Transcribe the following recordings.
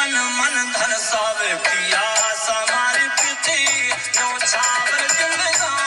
तन मन धन सब पिया समर्पित न्योछावर जिंदगानी।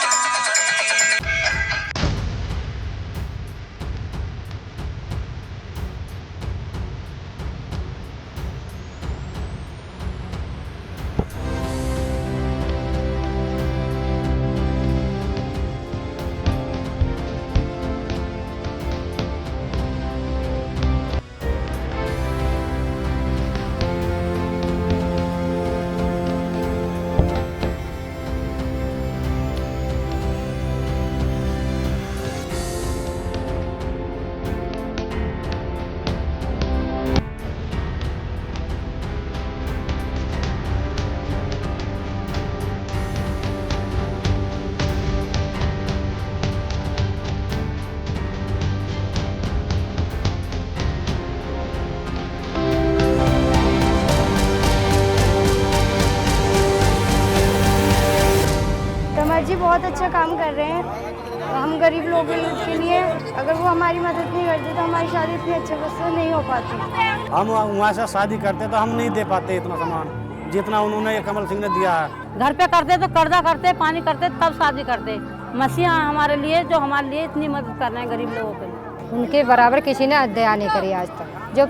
जी बहुत अच्छा काम कर रहे हैं। हम गरीब लोगों के लिए अगर वो हमारी मदद नहीं करते तो हमारी शादी इतनी अच्छे से नहीं हो पाती। हम वहाँ से शादी करते तो हम नहीं दे पाते इतना सामान जितना उन्होंने कमल सिंह ने दिया है। घर पे करते तो कर्जा करते, पानी करते, तब शादी करते। मसीहा हमारे लिए जो हमारे लिए इतनी मदद कर रहे हैं गरीब लोगों के। उनके बराबर किसी ने दया नहीं करी आज तक। जो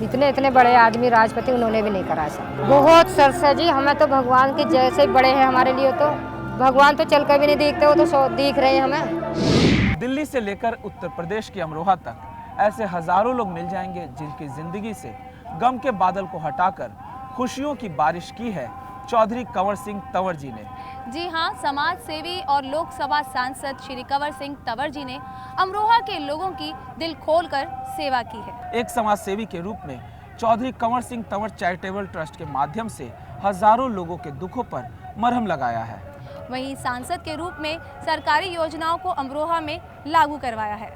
इतने बड़े आदमी राष्ट्रपति उन्होंने भी नहीं करा सका। बहुत सरसा जी, हमें तो भगवान के जैसे बड़े हैं हमारे लिए। तो भगवान तो चल कर भी नहीं दिखते, वो तो दिख रहे हैं हमें। दिल्ली से लेकर उत्तर प्रदेश के अमरोहा तक ऐसे हजारों लोग मिल जाएंगे जिनकी जिंदगी से गम के बादल को हटाकर खुशियों की बारिश की है चौधरी कंवर सिंह तंवर जी ने। जी हाँ, समाज सेवी और लोकसभा सांसद श्री कंवर सिंह तंवर जी ने अमरोहा के लोगों की दिल खोलकर सेवा की है। एक समाज सेवी के रूप में चौधरी कंवर सिंह तंवर चैरिटेबल ट्रस्ट के माध्यम से हजारों लोगों के दुखों पर मरहम लगाया है। वहीं सांसद के रूप में सरकारी योजनाओं को अमरोहा में लागू करवाया है।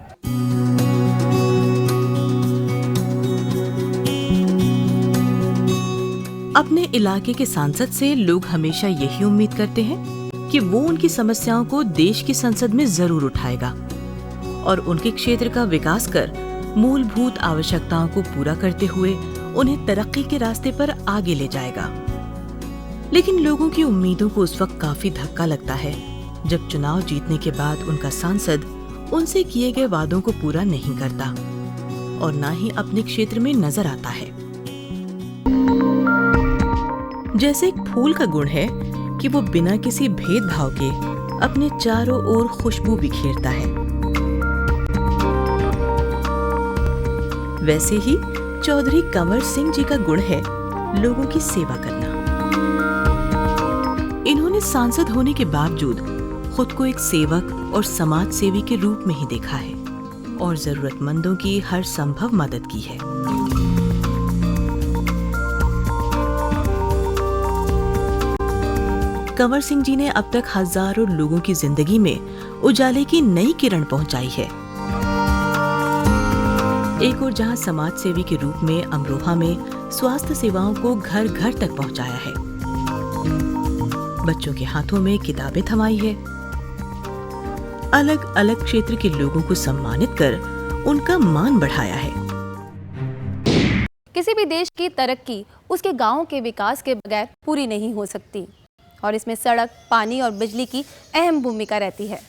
अपने इलाके के सांसद से लोग हमेशा यही उम्मीद करते हैं कि वो उनकी समस्याओं को देश की संसद में जरूर उठाएगा और उनके क्षेत्र का विकास कर मूलभूत आवश्यकताओं को पूरा करते हुए उन्हें तरक्की के रास्ते पर आगे ले जाएगा। लेकिन लोगों की उम्मीदों को उस वक्त काफी धक्का लगता है जब चुनाव जीतने के बाद उनका सांसद उनसे किए गए वादों को पूरा नहीं करता और न ही अपने क्षेत्र में नजर आता है। जैसे एक फूल का गुण है कि वो बिना किसी भेदभाव के अपने चारों ओर खुशबू बिखेरता है, वैसे ही चौधरी कंवर सिंह जी का गुण है लोगों की सेवा करना। इन्होंने सांसद होने के बावजूद खुद को एक सेवक और समाज सेवी के रूप में ही देखा है और जरूरतमंदों की हर संभव मदद की है। कंवर सिंह जी ने अब तक हजारों लोगों की जिंदगी में उजाले की नई किरण पहुंचाई है। एक और जहां समाज सेवी के रूप में अमरोहा में स्वास्थ्य सेवाओं को घर घर तक पहुंचाया है, बच्चों के हाथों में किताबें थमाई है, अलग अलग क्षेत्र के लोगों को सम्मानित कर उनका मान बढ़ाया है। किसी भी देश की तरक्की उसके गांवों के विकास के बगैर पूरी नहीं हो सकती और इसमें सड़क, पानी और बिजली की अहम भूमिका रहती है।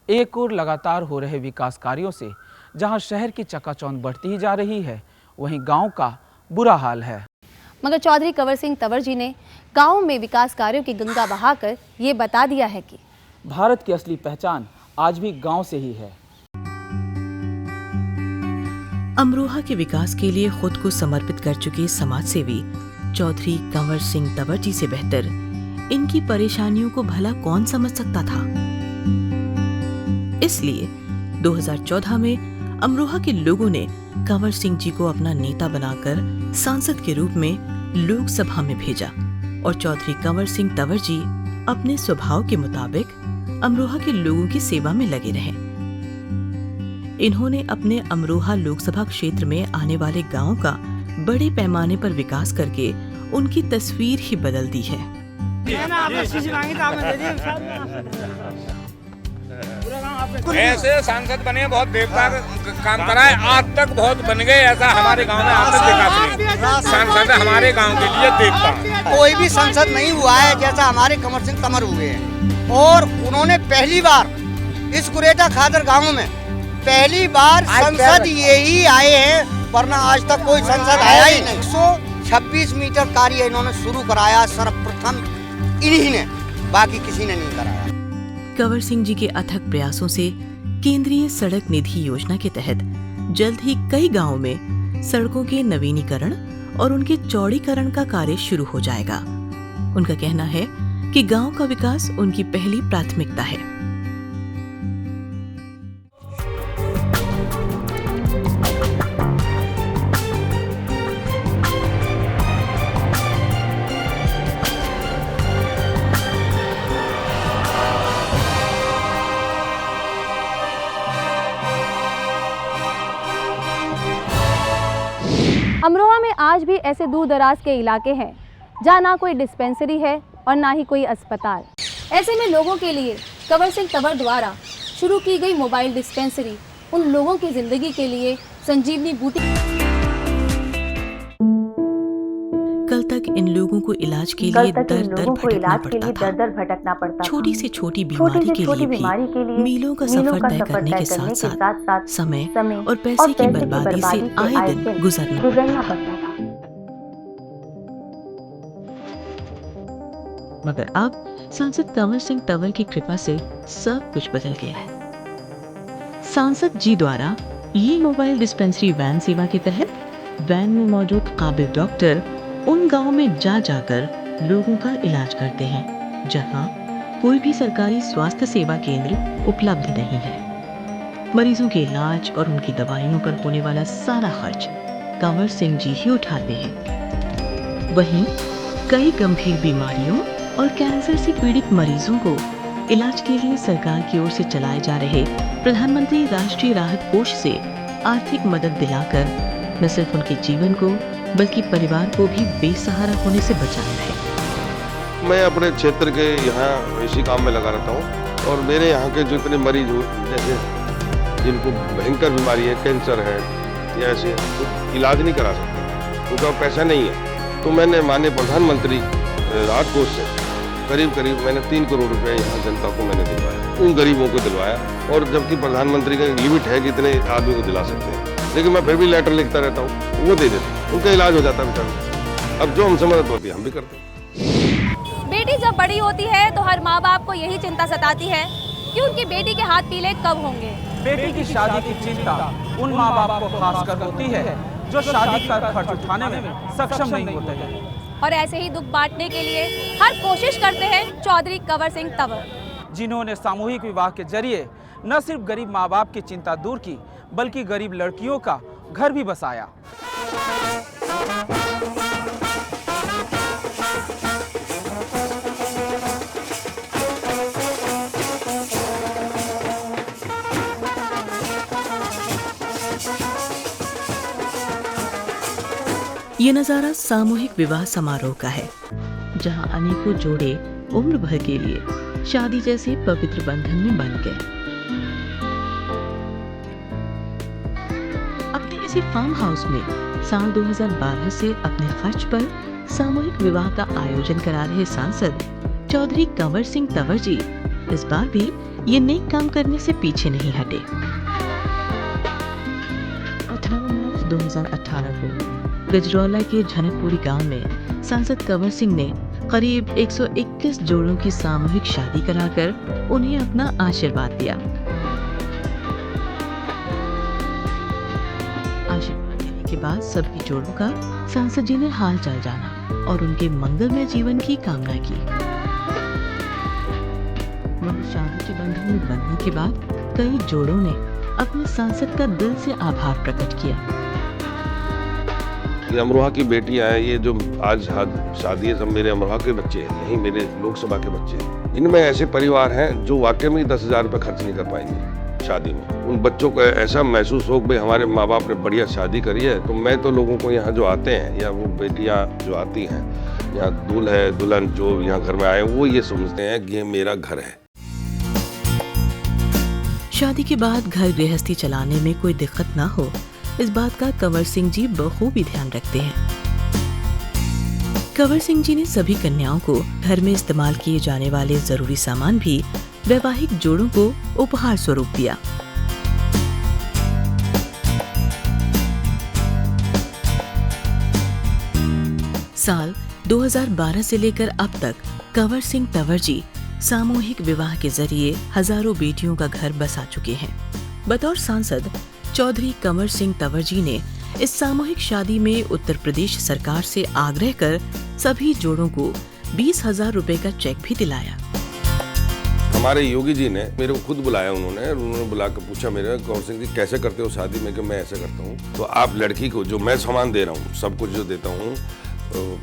एक और लगातार हो रहे विकास कार्यों से जहां शहर की चकाचौंध बढ़ती ही जा रही है, वहीं गांव का बुरा हाल है। मगर चौधरी कंवर सिंह तंवर जी ने गांव में विकास कार्यों की गंगा बहाकर ये बता दिया है कि भारत की असली पहचान आज भी गांव से ही है। अमरोहा के विकास के लिए खुद को समर्पित कर चुके समाज सेवी चौधरी कंवर सिंह तंवर जी से बेहतर इनकी परेशानियों को भला कौन समझ सकता था। इसलिए 2014 में अमरोहा के लोगों ने कंवर सिंह जी को अपना नेता बनाकर सांसद के रूप में लोकसभा में भेजा और चौधरी कंवर सिंह तंवर जी अपने स्वभाव के मुताबिक अमरोहा के लोगों की सेवा में लगे रहे। इन्होंने अपने अमरोहा लोकसभा क्षेत्र में आने वाले गांवों का बड़े पैमाने पर विकास करके उनकी तस्वीर ही बदल दी है। ऐसे सांसद बने बहुत देवता काम करा है, आज तक बहुत बन गए, ऐसा हमारे गांव में आज तक विकास नहीं। सांसद हमारे गांव के लिए देवता। कोई भी सांसद नहीं हुआ है जैसा हमारे कंवर सिंह तंवर हुए हैं, और उन्होंने पहली बार इस कुरेटा खादर गाँव में पहली बार सांसद यही आए हैं, वरना आज तक कोई सांसद आया ही नहीं। 126 मीटर कार्य इन्होंने शुरू कराया, सर्वप्रथम इन्हीं ने, बाकी किसी ने नहीं कराया। कंवर सिंह जी के अथक प्रयासों से केंद्रीय सड़क निधि योजना के तहत जल्द ही कई गांवों में सड़कों के नवीनीकरण और उनके चौड़ीकरण का कार्य शुरू हो जाएगा। उनका कहना है कि गांव का विकास उनकी पहली प्राथमिकता है। अमरोहा में आज भी ऐसे दूर दराज के इलाके हैं जहाँ ना कोई डिस्पेंसरी है और ना ही कोई अस्पताल। ऐसे में लोगों के लिए कंवर सिंह तंवर द्वारा शुरू की गई मोबाइल डिस्पेंसरी उन लोगों की जिंदगी के लिए संजीवनी बूटी। कल तक इन लोगों को इलाज के लिए दर भटकना पड़ता। छोटी से छोटी बीमारी के लिए भी मीलों का सफर तय करने के साथ साथ समय और पैसे की बर्बादी से आए दिन गुजरना पड़ता था। मगर अब सांसद कंवर सिंह तंवर की कृपा से सब कुछ बदल गया है। सांसद जी द्वारा ये मोबाइल डिस्पेंसरी वैन सेवा के तहत वैन में मौजूद काबिल डॉक्टर उन गांवों में जा जाकर लोगों का इलाज करते हैं जहां कोई भी सरकारी स्वास्थ्य सेवा केंद्र उपलब्ध नहीं है। मरीजों के इलाज और उनकी दवाइयों पर होने वाला सारा खर्च कंवर सिंह जी ही उठाते हैं। वहीं कई गंभीर बीमारियों और कैंसर से पीड़ित मरीजों को इलाज के लिए सरकार की ओर से चलाए जा रहे प्रधानमंत्री राष्ट्रीय राहत कोष से आर्थिक मदद दिलाकर न सिर्फ उनके जीवन को बल्कि परिवार को भी बेसहारा होने से बचाना है। मैं अपने क्षेत्र के यहाँ इसी काम में लगा रहता हूँ, और मेरे यहाँ के जो इतने मरीज हो, जैसे जिनको भयंकर बीमारी है, कैंसर है या ऐसे, तो इलाज नहीं करा सकते क्योंकि पैसा नहीं है। तो मैंने माननीय प्रधानमंत्री राहत कोष से करीब मैंने 3 करोड़ रुपए यहाँ जनता को मैंने दिलवाया, उन गरीबों को दिलवाया, और जबकि प्रधानमंत्री का लिमिट है कि इतने आदमी को दिला सकते हैं, लेकिन मैं फिर भी लेटर लिखता रहता हूँ, वो दे देते, उनका इलाज हो जाता है बेचारा। अब जो हमसे मदद होती है हम भी करते हैं। बेटी जब बड़ी होती है तो हर माँ बाप को यही चिंता सताती है कि उनकी बेटी के हाथ पीले कब होंगे। बेटी की शादी की चिंता उन माँ बाप को खासकर होती है जो शादी का खर्च उठाने में सक्षम नहीं होते हैं, और ऐसे ही दुख बांटने के लिए हर कोशिश करते हैं चौधरी कंवर सिंह तंवर, जिन्होंने सामूहिक विवाह के जरिए न सिर्फ गरीब माँ बाप की चिंता दूर की बल्कि गरीब लड़कियों का घर भी बसाया। ये नजारा सामूहिक विवाह समारोह का है, जहां अनेकों जोड़े उम्र भर के लिए शादी जैसे पवित्र बंधन में बंध गए। अपने इसी फार्म हाउस में साल 2012 से अपने खर्च पर सामूहिक विवाह का आयोजन करा रहे सांसद चौधरी कंवर सिंह तंवर जी इस बार भी ये नेक काम करने से पीछे नहीं हटे। 18 मार्च 2018 को गजरौला के झनकपुरी गांव में सांसद कंवर सिंह ने करीब 121 जोड़ों की सामूहिक शादी कराकर उन्हें अपना आशीर्वाद दिया। आशीर्वाद देने के बाद सभी जोड़ों का सांसद जी ने हाल चाल जाना और उनके मंगलमय जीवन की कामना की। वहीं शादी के बंधन में बंधने के बाद कई जोड़ों ने अपने सांसद का दिल से आभार प्रकट किया। ये अमरोहा की बेटियां हैं, ये जो आज शादी है, सब मेरे अमरोहा के बच्चे हैं, यही मेरे लोकसभा के बच्चे हैं। इनमें ऐसे परिवार हैं जो वाकई में 10,000 रुपये खर्च नहीं कर पाएंगे शादी में। उन बच्चों को ऐसा महसूस हो कि भाई हमारे माँ बाप ने बढ़िया शादी करी है। तो मैं तो लोगों को यहाँ जो आते हैं या वो बेटियाँ जो आती हैं, यहाँ दूल्हे दुल्हन जो यहाँ घर में आए, वो ये समझते हैं कि ये मेरा घर है। शादी के बाद घर गृहस्थी चलाने में कोई दिक्कत ना हो, इस बात का कंवर सिंह जी बखूबी ध्यान रखते हैं। कंवर सिंह जी ने सभी कन्याओं को घर में इस्तेमाल किए जाने वाले जरूरी सामान भी वैवाहिक जोड़ों को उपहार स्वरूप दिया। साल 2012 से लेकर अब तक कंवर सिंह तंवर जी सामूहिक विवाह के जरिए हजारों बेटियों का घर बसा चुके हैं। बतौर सांसद चौधरी कंवर सिंह तंवर जी ने इस सामूहिक शादी में उत्तर प्रदेश सरकार से आग्रह कर सभी जोड़ों को 20,000 रुपए का चेक भी दिलाया। हमारे योगी जी ने मेरे को खुद बुलाया, उन्होंने बुला कर पूछा मेरे कंवर सिंह जी कैसे करते हो शादी में, कि मैं ऐसे करता हूँ। तो आप लड़की को जो मैं सामान दे रहा हूँ, सब कुछ जो देता हूँ,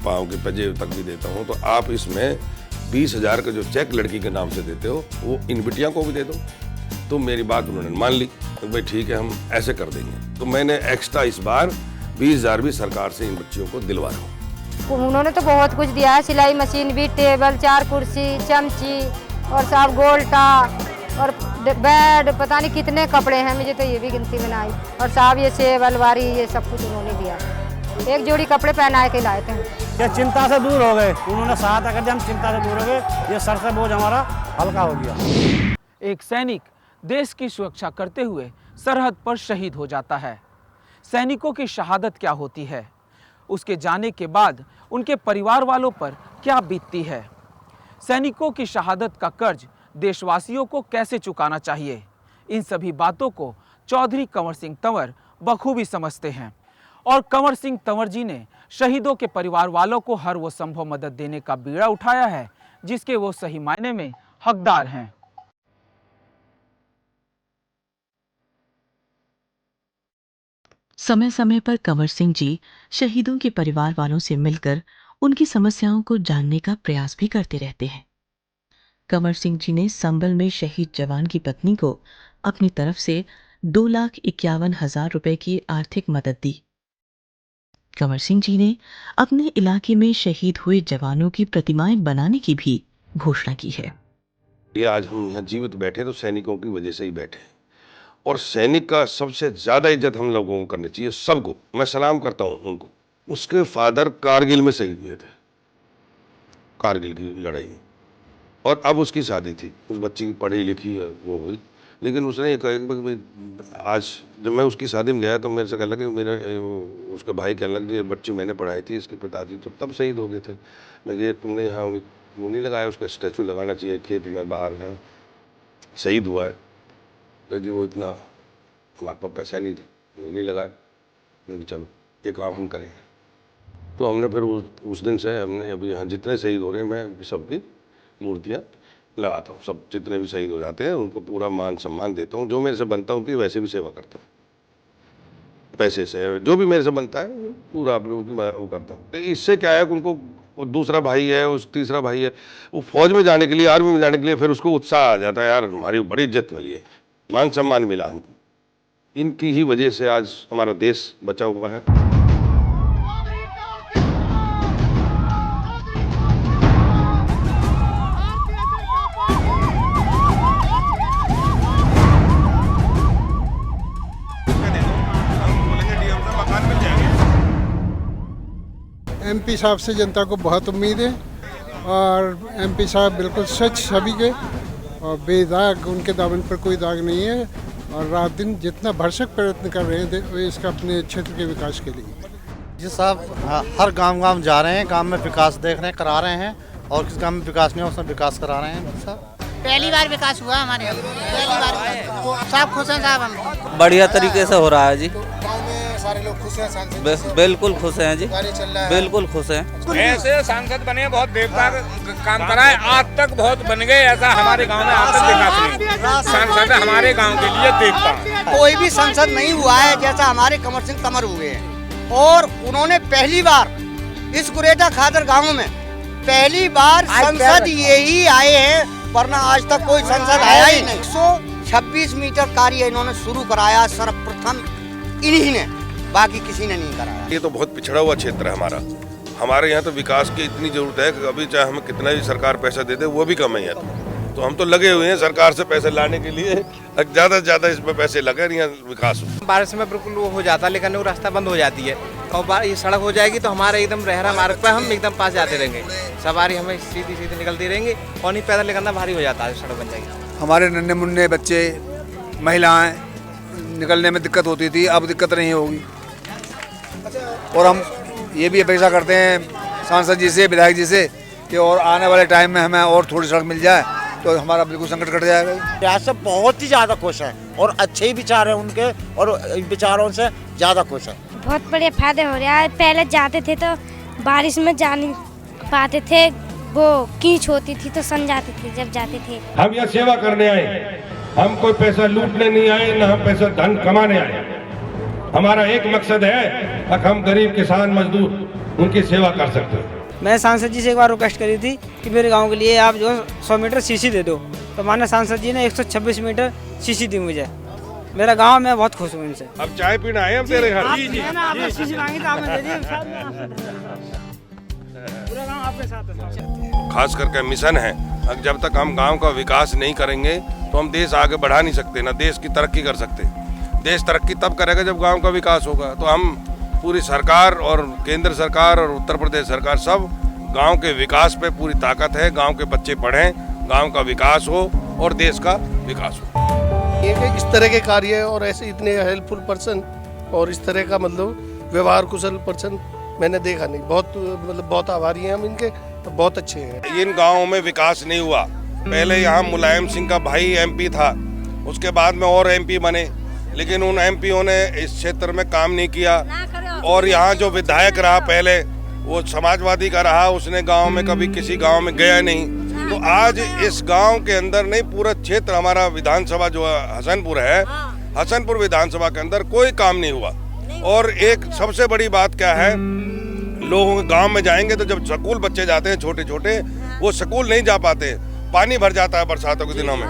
पाँव के पंजे तक भी देता हूँ, तो आप इसमें 20,000 का जो चेक लड़की के नाम से देते हो वो इन बिटिया को भी दे दो। तो मेरी बात उन्होंने मान ली, तो भाई ठीक है हम ऐसे कर देंगे। तो मैंने एक्स्ट्रा इस बार 20,000 भी सरकार से इन बच्चियों को दिलवा रहा हूँ। उन्होंने तो बहुत कुछ दिया है, सिलाई मशीन भी, टेबल, 4 कुर्सी, चमची और साहब गोल्टा और बेड, पता नहीं कितने कपड़े हैं, मुझे तो ये भी गिनती में आई। और साहब ये सेब अलवारी ये सब कुछ उन्होंने दिया। एक जोड़ी कपड़े पहनाए के लाए थे। ये चिंता से दूर हो गए, उन्होंने सहायता कर दिया, हम चिंता से दूर हो गए, ये सर से बोझ हमारा हल्का हो गया। एक सैनिक देश की सुरक्षा करते हुए सरहद पर शहीद हो जाता है। सैनिकों की शहादत क्या होती है, उसके जाने के बाद उनके परिवार वालों पर क्या बीतती है, सैनिकों की शहादत का कर्ज देशवासियों को कैसे चुकाना चाहिए, इन सभी बातों को चौधरी कंवर सिंह तंवर बखूबी समझते हैं। और कंवर सिंह तंवर जी ने शहीदों के परिवार वालों को हर वो संभव मदद देने का बीड़ा उठाया है जिसके वो सही मायने में हकदार हैं। समय समय पर कंवर सिंह जी शहीदों के परिवार वालों से मिलकर उनकी समस्याओं को जानने का प्रयास भी करते रहते हैं। कंवर सिंह जी ने संभल में शहीद जवान की पत्नी को अपनी तरफ से 2,51,000 रुपए की आर्थिक मदद दी। कंवर सिंह जी ने अपने इलाके में शहीद हुए जवानों की प्रतिमाएं बनाने की भी घोषणा की है। ये आज हम यहाँ जीवित बैठे तो सैनिकों की वजह से ही बैठे, और सैनिक का सबसे ज्यादा इज्जत हम लोगों को करनी चाहिए, सबको। मैं सलाम करता हूँ उनको। उसके फादर कारगिल में शहीद हुए थे, कारगिल की लड़ाई, और अब उसकी शादी थी, उस बच्ची की पढ़ी लिखी वो हुई, लेकिन उसने आज जब मैं उसकी शादी में गया तो मेरे से कहने लगे, मेरे उसका भाई कहने लगे बच्ची मैंने पढ़ाई थी, इसके पिताजी तो तब शहीद हो गए थे। मैं ये तुमने यहाँ वो नहीं लगाया, उसका स्टैचू लगाना चाहिए, खेत में बाहर है शहीद हुआ है। तो जी वो इतना हमारे पास पैसा नहीं लगाया, चलो ये काम हम करेंगे। तो हमने फिर उस दिन से हमने अभी यहाँ जितने शहीद हो रहे हैं मैं सबकी मूर्तियाँ लगाता हूँ, सब जितने भी शहीद हो जाते हैं उनको पूरा मान सम्मान देता हूँ, जो मेरे से बनता हूँ कि वैसे भी सेवा करता हूँ, पैसे से जो भी मेरे से बनता है पूरा आप लोगों की वो करता हूँ। तो इससे क्या है कि उनको वो दूसरा भाई है, उस तीसरा भाई है, वो फौज में जाने के लिए, आर्मी में जाने के लिए फिर उसको उत्साह आ जाता है, यार हमारी बड़ी इज्जत मिली है, मान सम्मान मिला। इनकी ही वजह से आज हमारा देश बचा हुआ है। एमपी साहब से जनता को बहुत उम्मीद है, और एमपी साहब बिल्कुल सच सभी के और बेदाग, उनके दामन पर कोई दाग नहीं है, और रात दिन जितना भरसक प्रयत्न कर रहे हैं इसका अपने क्षेत्र के विकास के लिए। जी साहब हर गांव जा रहे हैं, गांव में विकास देख रहे हैं, करा रहे हैं, और किस गांव में विकास नहीं है उसमें विकास करा रहे हैं। साहब पहली बार विकास हुआ हमारे यहाँ, पहली बार साहब खुश हैं साहब, हम बढ़िया तरीके से हो रहा है जी, सारे लोग खुश हैं, सांसद बिल्कुल खुश हैं जी, बिल्कुल खुश हैं। ऐसे सांसद बने बहुत बेकार काम करा है, आज तक बहुत बन गए, ऐसा हमारे गांव में आज तक विकास नहीं। सांसद हमारे गांव के लिए देखता है, कोई भी सांसद नहीं हुआ है जैसा हमारे कंवर सिंह तंवर हुए हैं, और उन्होंने पहली बार इस कुरेटा खादर गाँव में पहली बार संसद यही आए हैं, वरना आज तक कोई संसद आया ही नहीं। 126 मीटर कार्य इन्होंने शुरू कराया, सर्वप्रथम इन्हीं ने, बाकी किसी ने नहीं कराया। ये तो बहुत पिछड़ा हुआ क्षेत्र है हमारे यहाँ तो विकास की इतनी जरूरत है कि अभी चाहे हमें कितना भी सरकार पैसा दे दे वो भी कम है यहाँ तो हम तो लगे हुए हैं सरकार से पैसे लाने के लिए, ज़्यादा से ज़्यादा इसमें पैसे लगे यहाँ विकास हो। बारिश में बिल्कुल वो हो जाता है, लेकिन वो रास्ता बंद हो जाती है और ये सड़क हो जाएगी तो हमारे एकदम रहरा मार्ग पर हम एकदम पास जाते रहेंगे, सवारी हमें सीधी सीधी निकलती रहेंगी और नहीं पैदल निकलना भारी हो जाता है, सड़क बन जाएगी। हमारे नन्हे मुन्ने बच्चे महिलाएं निकलने में दिक्कत होती थी, अब दिक्कत नहीं होगी। और हम ये भी अपेक्षा करते हैं सांसद जी से, विधायक जी से कि और आने वाले टाइम में हमें और थोड़ी सड़क मिल जाए तो हमारा बिल्कुल संकट कट जाएगा। रियासत बहुत ही ज़्यादा खुश है और अच्छे ही विचार हैं उनके और विचारों से ज़्यादा खुश है। बहुत बड़े फायदे हो रहे हैं। पहले जाते थे तो बारिश में जा नहीं पाते थे, वो कीच होती थी तो सन जाते थे जब जाते थे। हम यहाँ सेवा करने आए, हम कोई पैसा लूटने नहीं आए, न हम पैसा धन कमाने आए। हमारा एक मकसद है कि हम गरीब किसान मजदूर उनकी सेवा कर सकते हैं। मैं सांसद जी से एक बार रिक्वेस्ट करी थी कि मेरे गांव के लिए आप जो 100 मीटर सीसी दे दो, तो माननीय सांसद जी ने 126 मीटर सीसी दी मुझे। मेरा गांव में बहुत खुश हूँ इनसे। अब चाय पीना है हम तेरे घर। जी जी आपने सीसी मांगी तो आपने दे दी, पूरा गांव आपके साथ है। खास करके मिशन है, जब तक हम गांव का विकास नहीं करेंगे तो हम देश आगे बढ़ा नहीं सकते, ना देश की तरक्की कर सकते। देश तरक्की तब करेगा जब गांव का विकास होगा। तो हम पूरी सरकार और केंद्र सरकार और उत्तर प्रदेश सरकार सब गांव के विकास पे पूरी ताकत है। गांव के बच्चे पढ़ें, गांव का विकास हो और देश का विकास हो। ये इस तरह के कार्य और ऐसे इतने हेल्पफुल पर्सन और इस तरह का मतलब व्यवहार कुशल पर्सन मैंने देखा नहीं। बहुत मतलब बहुत आभारी हैं हम इनके, तो बहुत अच्छे हैं। इन गाँवों में विकास नहीं हुआ। पहले यहाँ मुलायम सिंह का भाई MP था, उसके बाद में और MP बने, लेकिन उन MPओं ने इस क्षेत्र में काम नहीं किया। और यहाँ जो विधायक रहा पहले वो समाजवादी का रहा, उसने गांव में कभी किसी गांव में गया नहीं। तो आज इस गांव के अंदर नहीं, पूरा क्षेत्र हमारा विधानसभा जो हसनपुर है, हसनपुर विधानसभा के अंदर कोई काम नहीं हुआ। और एक सबसे बड़ी बात क्या है, लोगों के गांव में जाएंगे तो जब स्कूल बच्चे जाते हैं छोटे छोटे, वो स्कूल नहीं जा पाते, पानी भर जाता है बरसातों के दिनों में।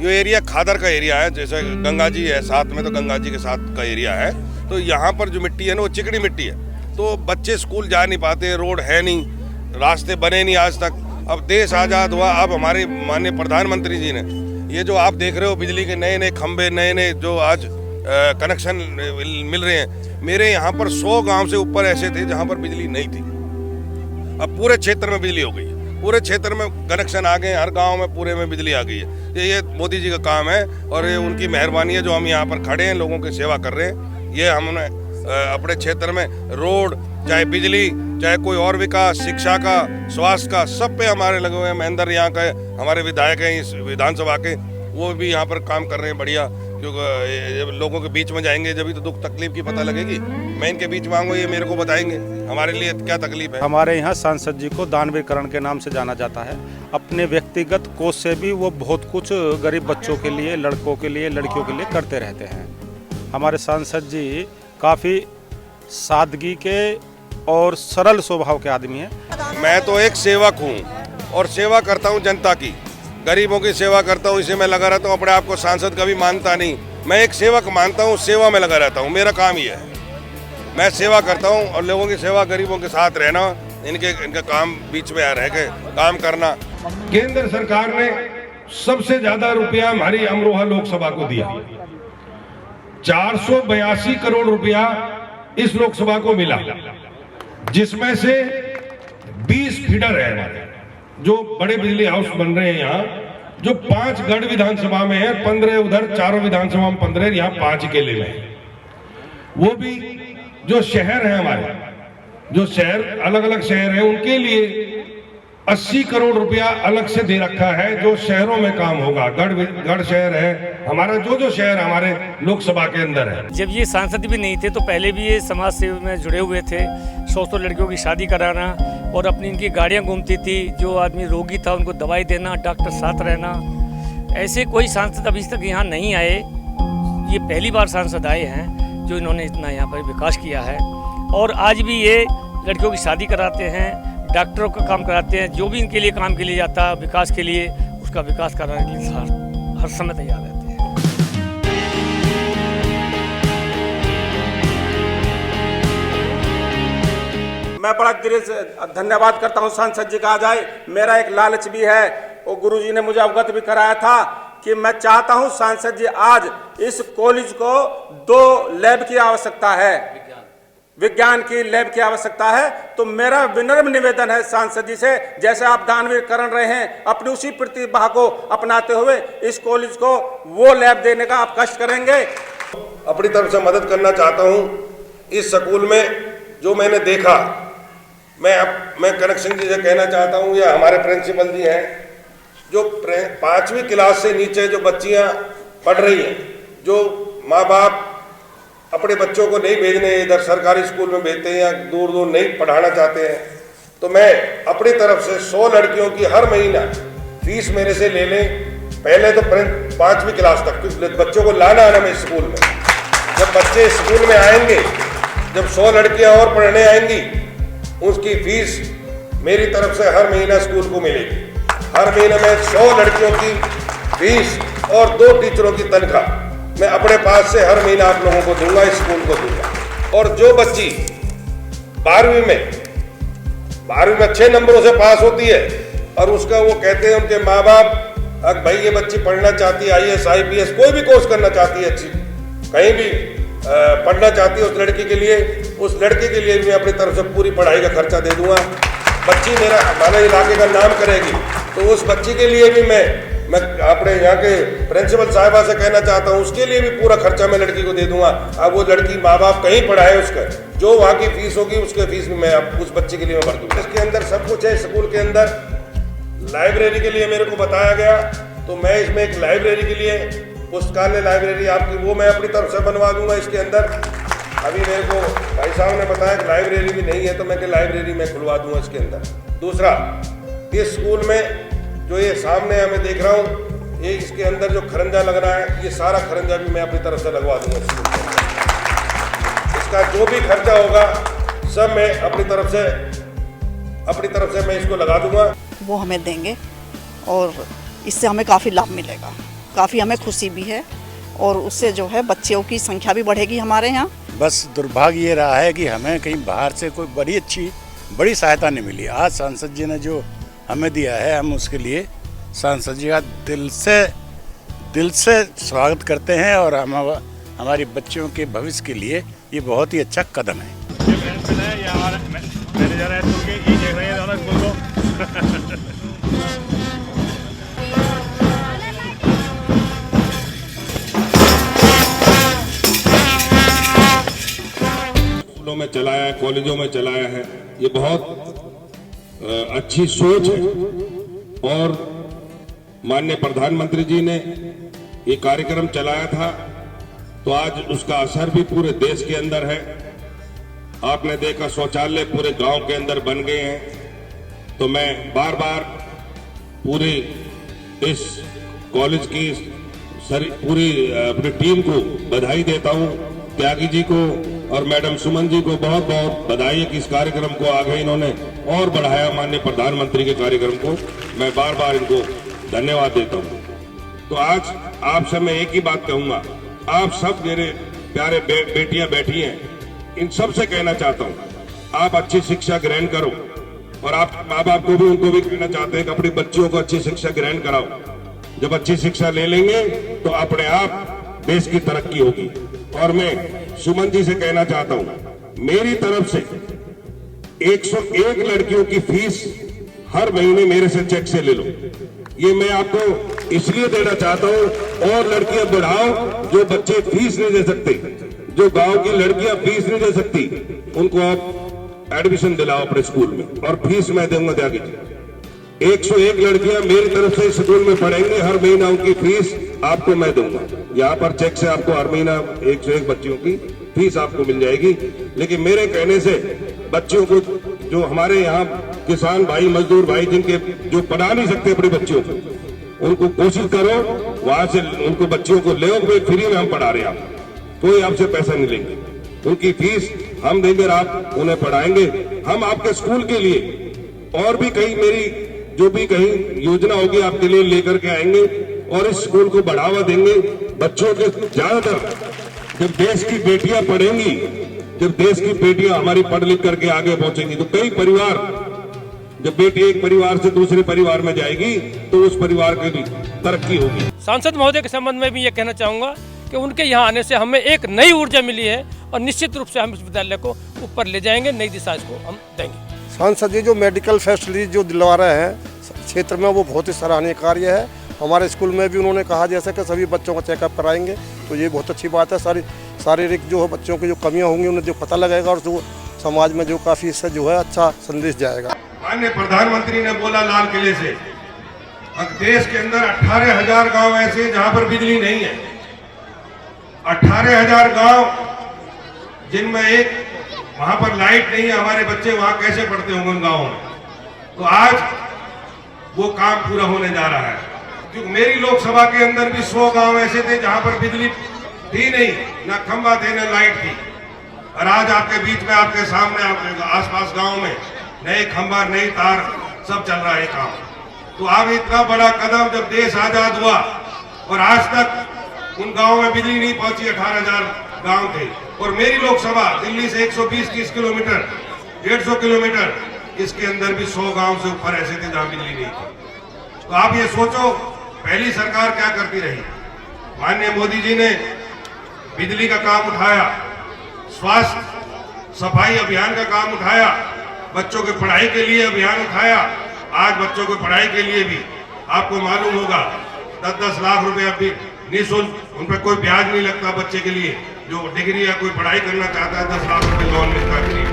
ये एरिया खादर का एरिया है, जैसे गंगा जी है साथ में, तो गंगा जी के साथ का एरिया है। तो यहाँ पर जो मिट्टी है ना वो चिकनी मिट्टी है, तो बच्चे स्कूल जा नहीं पाते, रोड है नहीं, रास्ते बने नहीं आज तक। अब देश आज़ाद हुआ, अब हमारे माननीय प्रधानमंत्री जी ने ये जो आप देख रहे हो बिजली के नए नए खंभे, नए नए जो आज कनेक्शन मिल रहे हैं। मेरे यहाँ पर 100 गांव से ऊपर ऐसे थे जहाँ पर बिजली नहीं थी, अब पूरे क्षेत्र में बिजली हो गई है। पूरे क्षेत्र में कनेक्शन आ गए, हर गांव में पूरे में बिजली आ गई है। ये मोदी जी का काम है और ये उनकी मेहरबानी है जो हम यहाँ पर खड़े हैं, लोगों की सेवा कर रहे हैं। ये हमने अपने क्षेत्र में रोड, चाहे बिजली, चाहे कोई और विकास, शिक्षा का, स्वास्थ्य का, सब पे हमारे लगे हुए हैं। महेंद्र यहाँ के हमारे विधायक हैं इस विधानसभा के, वो भी यहाँ पर काम कर रहे हैं बढ़िया। क्योंकि लोगों के बीच में जाएंगे जब भी तो दुख तकलीफ की पता लगेगी। मैं इनके बीच में आऊँगा, ये मेरे को बताएंगे हमारे लिए क्या तकलीफ है। हमारे यहाँ सांसद जी को दानवीर करण के नाम से जाना जाता है। अपने व्यक्तिगत कोष से भी वो बहुत कुछ गरीब बच्चों के लिए, लड़कों के लिए, लड़कियों के लिए करते रहते हैं। हमारे सांसद जी काफ़ी सादगी के और सरल स्वभाव के आदमी हैं। मैं तो एक सेवक हूँ और सेवा करता हूँ जनता की, गरीबों की सेवा करता हूँ, इसे मैं लगा रहता हूँ। अपने आप को सांसद कभी मानता नहीं, मैं एक सेवक मानता हूँ, सेवा में लगा रहता हूँ। मेरा काम ही है, मैं सेवा करता हूँ और लोगों की सेवा, गरीबों के साथ रहना, इनका काम बीच में रह के काम करना। केंद्र सरकार ने सबसे ज्यादा रुपया हमारी अमरोहा लोकसभा को दिया, 482 करोड़ रुपया इस लोकसभा को मिला, जिसमें से 20 फीडर है हमारे, जो बड़े बिजली हाउस बन रहे हैं यहाँ, जो 5 गढ़ विधानसभा में है, 15 उधर, चारों विधानसभा में 15, यहाँ 5 अकेले में। वो भी जो शहर है हमारे, जो शहर अलग अलग शहर है, उनके लिए 80 करोड़ रुपया अलग से दे रखा है, जो शहरों में काम होगा। गढ़ शहर है हमारा, जो शहर हमारे लोकसभा के अंदर है। जब ये सांसद भी नहीं थे तो पहले भी ये समाज सेवा में जुड़े हुए थे। 100 लड़कियों की शादी कराना और अपनी इनकी गाड़ियाँ घूमती थी, जो आदमी रोगी था उनको दवाई देना, डॉक्टर साथ रहना। ऐसे कोई सांसद अभी तक यहाँ नहीं आए, ये पहली बार सांसद आए हैं जो इन्होंने इतना यहाँ पर विकास किया है। और आज भी ये लड़कियों की शादी कराते हैं, डॉक्टरों का काम कराते हैं, जो भी इनके लिए काम के लिए जाता है विकास के लिए, उसका विकास कराने के लिए हर समय तैयार रहते हैं। मैं बड़ा दिल से धन्यवाद करता हूं सांसद जी का आ जाए। मेरा एक लालच भी है, वो गुरुजी ने मुझे अवगत भी कराया था कि मैं चाहता हूं सांसद जी, आज इस कॉलेज को 2 लैब की आवश्यकता है, विज्ञान की लैब की आवश्यकता है। तो मेरा विनम्र निवेदन है सांसद जी से, जैसे आप दानवीर करण रहे हैं, अपनी उसी प्रतिभा को अपनाते हुए इस कॉलेज को वो लैब देने का आप कष्ट करेंगे। अपनी तरफ से मदद करना चाहता हूं। इस स्कूल में जो मैंने देखा, मैं कनक सिंह जी से कहना चाहता हूं, या हमारे प्रिंसिपल जी हैं, जो 5वीं क्लास से नीचे जो बच्चियां पढ़ रही हैं, जो माँ बाप अपने बच्चों को नहीं भेजने, इधर सरकारी स्कूल में भेजते हैं या दूर दूर नहीं पढ़ाना चाहते हैं, तो मैं अपनी तरफ से 100 लड़कियों की हर महीना फीस मेरे से ले लें। पहले तो 5वीं क्लास तक बच्चों को लाना आना में स्कूल में, जब बच्चे स्कूल में आएंगे, जब 100 लड़कियां और पढ़ने आएंगी, उसकी फीस मेरी तरफ से हर महीना स्कूल को मिलेगी। हर महीने में 100 लड़कियों की फीस और 2 टीचरों की तनख्वाह मैं अपने पास से हर महीना आप लोगों को दूंगा, इस स्कूल को दूंगा। और जो बच्ची 12वीं में अच्छे नंबरों से पास होती है और उसका वो कहते हैं उनके माँ बाप, अगर भाई ये बच्ची पढ़ना चाहती है, IAS IPS कोई भी कोर्स करना चाहती है, अच्छी कहीं भी पढ़ना चाहती है, उस लड़की के लिए भी मैं अपनी तरफ से पूरी पढ़ाई का खर्चा दे दूंगा। बच्ची मेरा हमारे इलाके का नाम करेगी, तो उस बच्ची के लिए भी मैं अपने यहाँ के प्रिंसिपल साहिबा से कहना चाहता हूँ, उसके लिए भी पूरा खर्चा मैं लड़की को दे दूंगा। अब वो लड़की माँ बाप कहीं पढ़ाए, उसका जो वहाँ की फीस होगी उसके फीस में मैं उस बच्चे के लिए मैं भर दूँगा। इसके अंदर सब कुछ है। स्कूल के अंदर लाइब्रेरी के लिए मेरे को बताया गया, तो मैं इसमें एक लाइब्रेरी के लिए पुस्तकालय लाइब्रेरी आपकी वो मैं अपनी तरफ से बनवा दूंगा। इसके अंदर अभी मेरे को भाई साहब ने बताया कि लाइब्रेरी भी नहीं है, तो मैं लाइब्रेरी में खुलवा दूंगा इसके अंदर। दूसरा, इस स्कूल में जो ये सामने हमें देख रहा हूँ, ये इसके अंदर जो खरंजा लग रहा है, ये सारा खरंजा भी मैं अपनी तरफ से लगवा दूंगा स्कूल में। इसका जो भी खर्चा होगा सब मैं अपनी तरफ से मैं इसको लगा दूंगा। वो हमें देंगे और इससे हमें काफ़ी लाभ मिलेगा, काफ़ी हमें खुशी भी है, और उससे जो है बच्चों की संख्या भी बढ़ेगी हमारे यहाँ। बस दुर्भाग्य ये रहा है कि हमें कहीं बाहर से कोई बड़ी सहायता नहीं मिली। आज सांसद जी ने जो हमें दिया है, हम उसके लिए सांसद जी का दिल से स्वागत करते हैं, और हम हमारी बच्चियों के भविष्य के लिए ये बहुत ही अच्छा कदम है। स्कूलों में चलाया है, कॉलेजों में चलाया है, ये बहुत अच्छी सोच है। और माननीय प्रधानमंत्री जी ने ये कार्यक्रम चलाया था, तो आज उसका असर भी पूरे देश के अंदर है। आपने देखा शौचालय पूरे गांव के अंदर बन गए हैं। तो मैं बार बार पूरे इस कॉलेज की पूरी अपनी टीम को बधाई देता हूं। त्यागी जी को और मैडम सुमन जी को बहुत बहुत बधाई है कि इस कार्यक्रम को आगे इन्होंने और बढ़ाया, माननीय प्रधानमंत्री के कार्यक्रम को। मैं बार बार इनको धन्यवाद देता हूं। तो आज आपसे मैं एक ही बात कहूंगा, आप सब मेरे प्यारे बेटियां बैठी हैं, इन सब से कहना चाहता हूं, आप अच्छी शिक्षा ग्रहण करो, और आप माँ बाप को भी उनको भी कहना चाहते हैं कि अपनी बच्चियों को अच्छी शिक्षा ग्रहण कराओ। जब अच्छी शिक्षा ले लेंगे तो अपने आप देश की तरक्की होगी। और मैं सुमन जी से कहना चाहता हूं, मेरी तरफ से 101 लड़कियों की फीस हर महीने मेरे से चेक से ले लो। ये मैं आपको इसलिए देना चाहता हूं, और लड़कियां बढ़ाओ जो बच्चे फीस नहीं दे सकते, जो गांव की लड़कियां फीस नहीं दे सकती, उनको आप एडमिशन दिलाओ अपने स्कूल में, और फीस मैं दूंगा। त्यागी जी 101 लड़कियां मेरी तरफ से स्कूल में पढ़ेंगे, हर महीना उनकी फीस आपको मैं दूंगा। यहाँ पर चेक से आपको हर महीना 101 बच्चियों की फीस आपको मिल जाएगी। लेकिन मेरे कहने से बच्चों को, जो हमारे यहाँ किसान भाई, मजदूर भाई, जिनके जो पढ़ा नहीं सकते अपने बच्चों को, उनको कोशिश करो वहां से उनको बच्चियों को ले, फ्री में हम पढ़ा रहे हैं, कोई आपसे पैसा नहीं लेंगे, उनकी फीस हम देंगे, आप उन्हें पढ़ाएंगे। हम आपके स्कूल के लिए और भी कहीं मेरी जो भी कहीं योजना होगी आपके लिए लेकर के आएंगे, और इस स्कूल को बढ़ावा देंगे। बच्चों के ज्यादातर जब देश की बेटियां पढ़ेंगी, जब देश की बेटियां हमारी पढ़ लिख करके आगे पहुंचेंगी, तो कई परिवार, जब बेटी एक परिवार से दूसरे परिवार में जाएगी तो उस परिवार की भी तरक्की होगी। सांसद महोदय के संबंध में भी ये कहना चाहूँगा कि उनके यहाँ आने से हमें एक नई ऊर्जा मिली है और निश्चित रूप से हम इस विद्यालय को ऊपर ले जाएंगे, नई दिशा इसको हम देंगे। सांसद जी जो मेडिकल फैसिलिटी जो दिलवा रहे हैं क्षेत्र में, वो बहुत ही सराहनीय कार्य है। हमारे स्कूल में भी उन्होंने कहा जैसे कि सभी बच्चों का चेकअप कराएंगे, तो ये बहुत अच्छी बात है। शारीरिक जो बच्चों की जो कमियां होंगी उन्हें जो पता लगेगा और जो समाज में जो काफ़ी इससे जो है अच्छा संदेश जाएगा। माननीय प्रधानमंत्री ने बोला लाल किले से, देश के अंदर 18,000 गांव ऐसे जहां पर बिजली नहीं है, 18,000 गांव जिनमें एक वहां पर लाइट नहीं है। हमारे बच्चे वहां कैसे पढ़ते होंगे उन गाँवों में? तो आज वो काम पूरा होने जा रहा है। क्योंकि मेरी लोकसभा के अंदर भी 100 गांव ऐसे थे जहां पर बिजली थी नहीं, ना खंबा थे ना लाइट थी, और आज आपके बीच में, आपके सामने, आपके आसपास गांव में नए खंबा, नई तार, सब चल रहा है काम। तो अब इतना बड़ा कदम जब देश आजाद हुआ और आज तक उन गाँव में बिजली नहीं पहुंची, 18,000 गाँव थे। और मेरी लोकसभा दिल्ली से 120-130 किलोमीटर, 150 किलोमीटर, इसके अंदर भी 100 गांव से ऊपर ऐसे थे जहां बिजली नहीं थी। तो आप ये सोचो पहली सरकार क्या करती रही। माननीय मोदी जी ने बिजली का काम उठाया, स्वास्थ्य सफाई अभियान का काम उठाया, बच्चों की पढ़ाई के लिए अभियान उठाया। आज बच्चों की पढ़ाई के लिए भी आपको मालूम होगा 10-10 लाख रुपए अभी निःशुल्क, उन पर कोई ब्याज नहीं लगता बच्चे के लिए। जो डिग्री या कोई पढ़ाई करना चाहता है 10 लाख रुपए लोन मिलता है।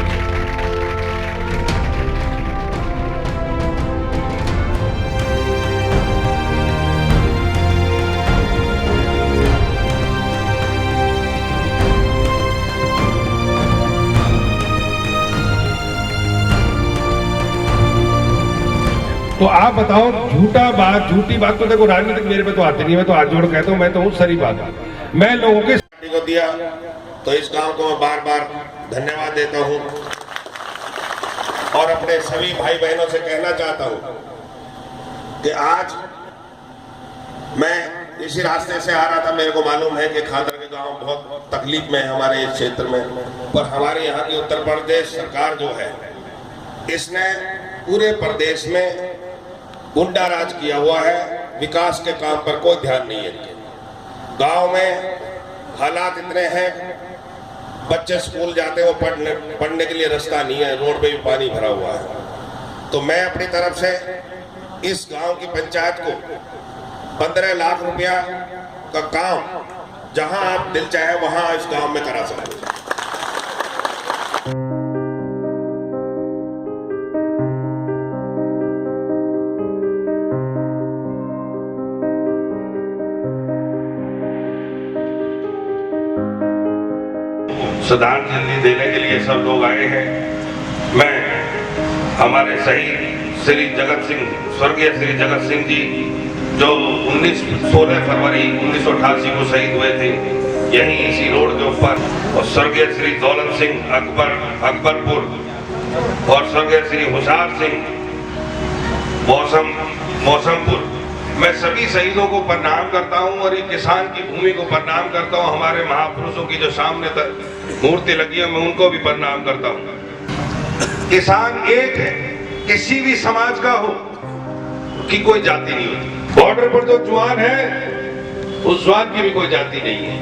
तो आप बताओ, झूठी बात तो देखो राजनीतिक मेरे पे तो आती नहीं, मैं तो हाथ जोड़ कहता हूँ, मैं तो हूँ सही बात। मैं लोगों के को दिया तो इस गांव को मैं बार बार धन्यवाद देता हूँ और अपने सभी भाई बहनों से कहना चाहता हूँ कि आज मैं इसी रास्ते से आ रहा था। मेरे को मालूम है कि खादर के गांव बहुत तकलीफ में है हमारे इस क्षेत्र में, पर हमारे यहाँ की उत्तर प्रदेश सरकार जो है, इसने पूरे प्रदेश में गुंडा राज किया हुआ है। विकास के काम पर कोई ध्यान नहीं है। गांव में हालात इतने हैं, बच्चे स्कूल जाते हो पढ़ने के लिए रास्ता नहीं है, रोड पे भी पानी भरा हुआ है। तो मैं अपनी तरफ से इस गांव की पंचायत को 15 लाख रुपया का काम जहां आप दिल चाहे वहां इस गांव में करा सकते हैं। श्रद्धांजलि देने के लिए सब लोग आए हैं। मैं हमारे शहीद श्री जगत सिंह, स्वर्गीय श्री जगत सिंह जी जो 16 फरवरी 1988 को शहीद हुए थे यहीं इसी रोड के ऊपर, और स्वर्गीय श्री दौलत सिंह अकबरपुर और स्वर्गीय श्री हुशार सिंह मौसमपुर। मैं सभी शहीदों को प्रणाम करता हूं और ये किसान की भूमि को प्रणाम करता हूं। हमारे महापुरुषों की जो सामने मूर्ति लगी है मैं उनको भी प्रणाम करता हूं। किसान एक है, किसी भी समाज का हो कि कोई जाति नहीं होती। बॉर्डर पर जो जवान है उस जवान की भी कोई जाति नहीं है,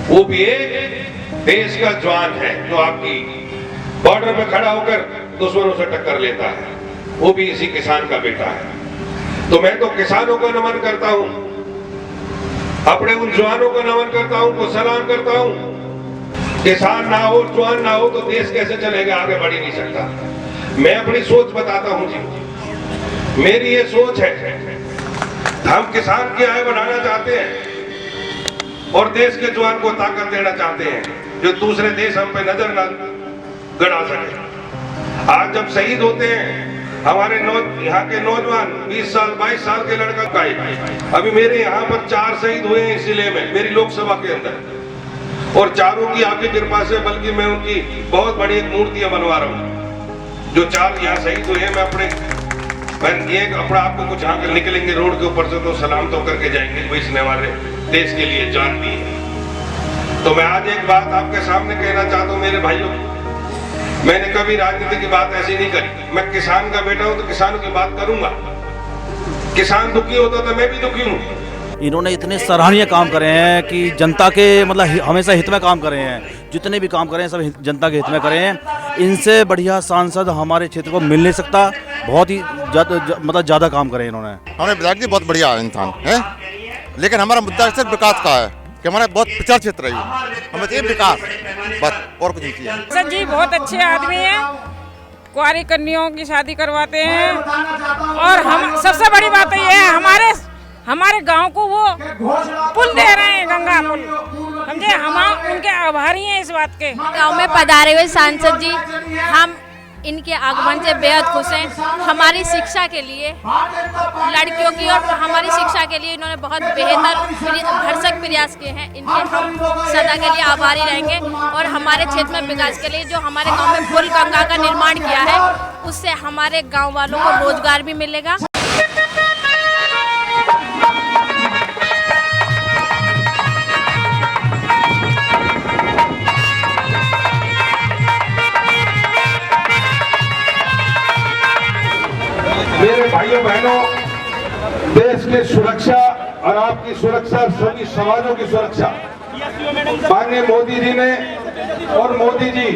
वो भी एक देश का जवान है जो आपकी बॉर्डर पे खड़ा होकर दुश्मनों से टक्कर लेता है, वो भी इसी किसान का बेटा है। तो मैं तो किसानों को नमन करता हूं, अपने उन जवानों को नमन करता हूं, को सलाम करता हूं। किसान ना हो, जवान ना हो तो देश कैसे चलेगा, आगे बढ़ ही नहीं सकता। मैं अपनी सोच बताता हूं जी, मेरी ये सोच है, हम किसान की आय बढ़ाना चाहते हैं और देश के जवान को ताकत देना चाहते हैं, जो दूसरे देश हम पे नजर न गड़ा सके। आज जब शहीद होते हैं हमारे यहाँ के नौजवान, 20 साल 22 साल के लड़का का, अभी मेरे यहाँ पर 4 शहीद हुए हैं इस जिले में, मेरी लोकसभा के अंदर, और चारों की आपकी कृपा से, बल्कि मैं उनकी बहुत बड़ी एक मूर्तियां बनवा रहा हूँ। जो 4 यहाँ शहीद हुए हैं, मैं ये अपना आपको कुछ यहाँ कर निकलेंगे रोड के ऊपर से तो सलाम तो करके जाएंगे, वो इसने हमारे देश के लिए जान दी है। तो मैं आज एक बात आपके सामने कहना चाहता हूँ मेरे भाइयों, मैंने कभी राजनीति की बात ऐसी नहीं करी। मैं किसान का बेटा हूं तो किसानों की बात करूंगा। किसान दुखी होता तो मैं भी दुखी हूं। इन्होंने इतने सराहनीय काम करे हैं कि जनता के मतलब हमेशा हित में काम करे हैं। जितने भी काम करे हैं सब जनता के हित में करे हैं। इनसे बढ़िया सांसद हमारे क्षेत्र को मिल नहीं सकता। बहुत ही मतलब ज़्यादा काम करे इन्होंने। हमारे विधायक जी बहुत बढ़िया इंसान है, लेकिन हमारा मुद्दा सिर्फ विकास का है कि हमारा बहुत पिछड़ा क्षेत्र है, हमें चाहिए विकास, बस और कुछ नहीं चाहिए। सर जी बहुत अच्छे आदमी हैं, कुंवारी कन्याओं की शादी करवाते हैं और हम सबसे बड़ी बात ये है हमारे गांव को वो पुल दे रहे हैं, गंगा पुल, समझे। हम उनके आभारी हैं इस बात के। गांव में पधारे हुए सांसद जी, हम इनके आगमन से बेहद खुश हैं। हमारी शिक्षा के लिए, लड़कियों की और हमारी शिक्षा के लिए इन्होंने बहुत बेहतर भरसक प्रयास किए हैं। इनके हम सदा के लिए आभारी रहेंगे और हमारे क्षेत्र में विकास के लिए जो हमारे गांव में पुल गंगा का निर्माण किया है उससे हमारे गांव वालों को रोजगार भी मिलेगा। मेरे भाइयों बहनों, देश की सुरक्षा और आपकी सुरक्षा, सभी समाजों की सुरक्षा माननीय मोदी जी ने और मोदी जी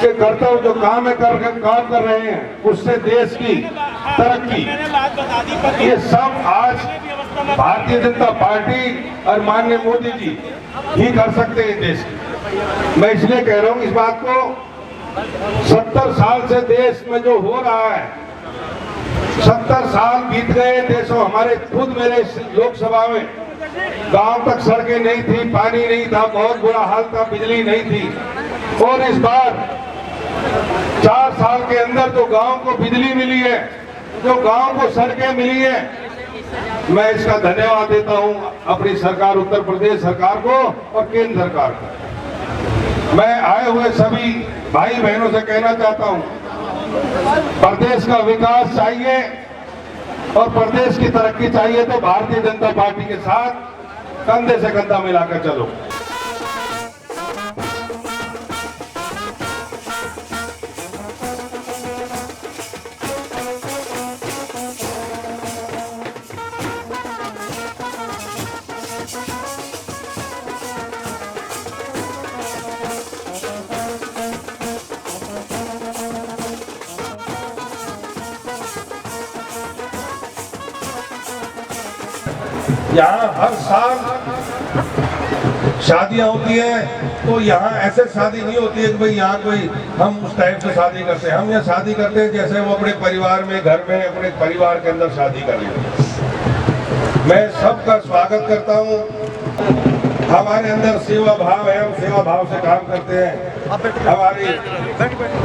के कर्तव्य जो काम कर रहे हैं उससे देश की तरक्की, ये सब आज भारतीय जनता पार्टी और माननीय मोदी जी ही कर सकते हैं देश की। मैं इसलिए कह रहा हूँ इस बात को, 70 साल से देश में जो हो रहा है, 70 साल बीत गए देशों, हमारे खुद मेरे लोकसभा में गांव तक सड़कें नहीं थी, पानी नहीं था, बहुत बुरा हाल था, बिजली नहीं थी। और इस बार 4 साल के अंदर जो गांव को बिजली मिली है, जो गांव को सड़कें मिली है, मैं इसका धन्यवाद देता हूं अपनी सरकार, उत्तर प्रदेश सरकार को और केंद्र सरकार को। मैं आए हुए सभी भाई बहनों से कहना चाहता हूं, प्रदेश का विकास चाहिए और प्रदेश की तरक्की चाहिए तो भारतीय जनता पार्टी के साथ कंधे से कंधा मिलाकर चलो। यहाँ हर साल शादियां होती हैं, तो यहाँ ऐसे शादी नहीं होती है कि भाई यहाँ कोई हम उस टाइप से शादी करते हैं। हम यहाँ शादी करते हैं जैसे वो अपने परिवार में, घर में, अपने परिवार के अंदर शादी कर लेते। मैं सबका स्वागत करता हूँ। हमारे अंदर सेवा भाव है, हम सेवा भाव से काम करते हैं।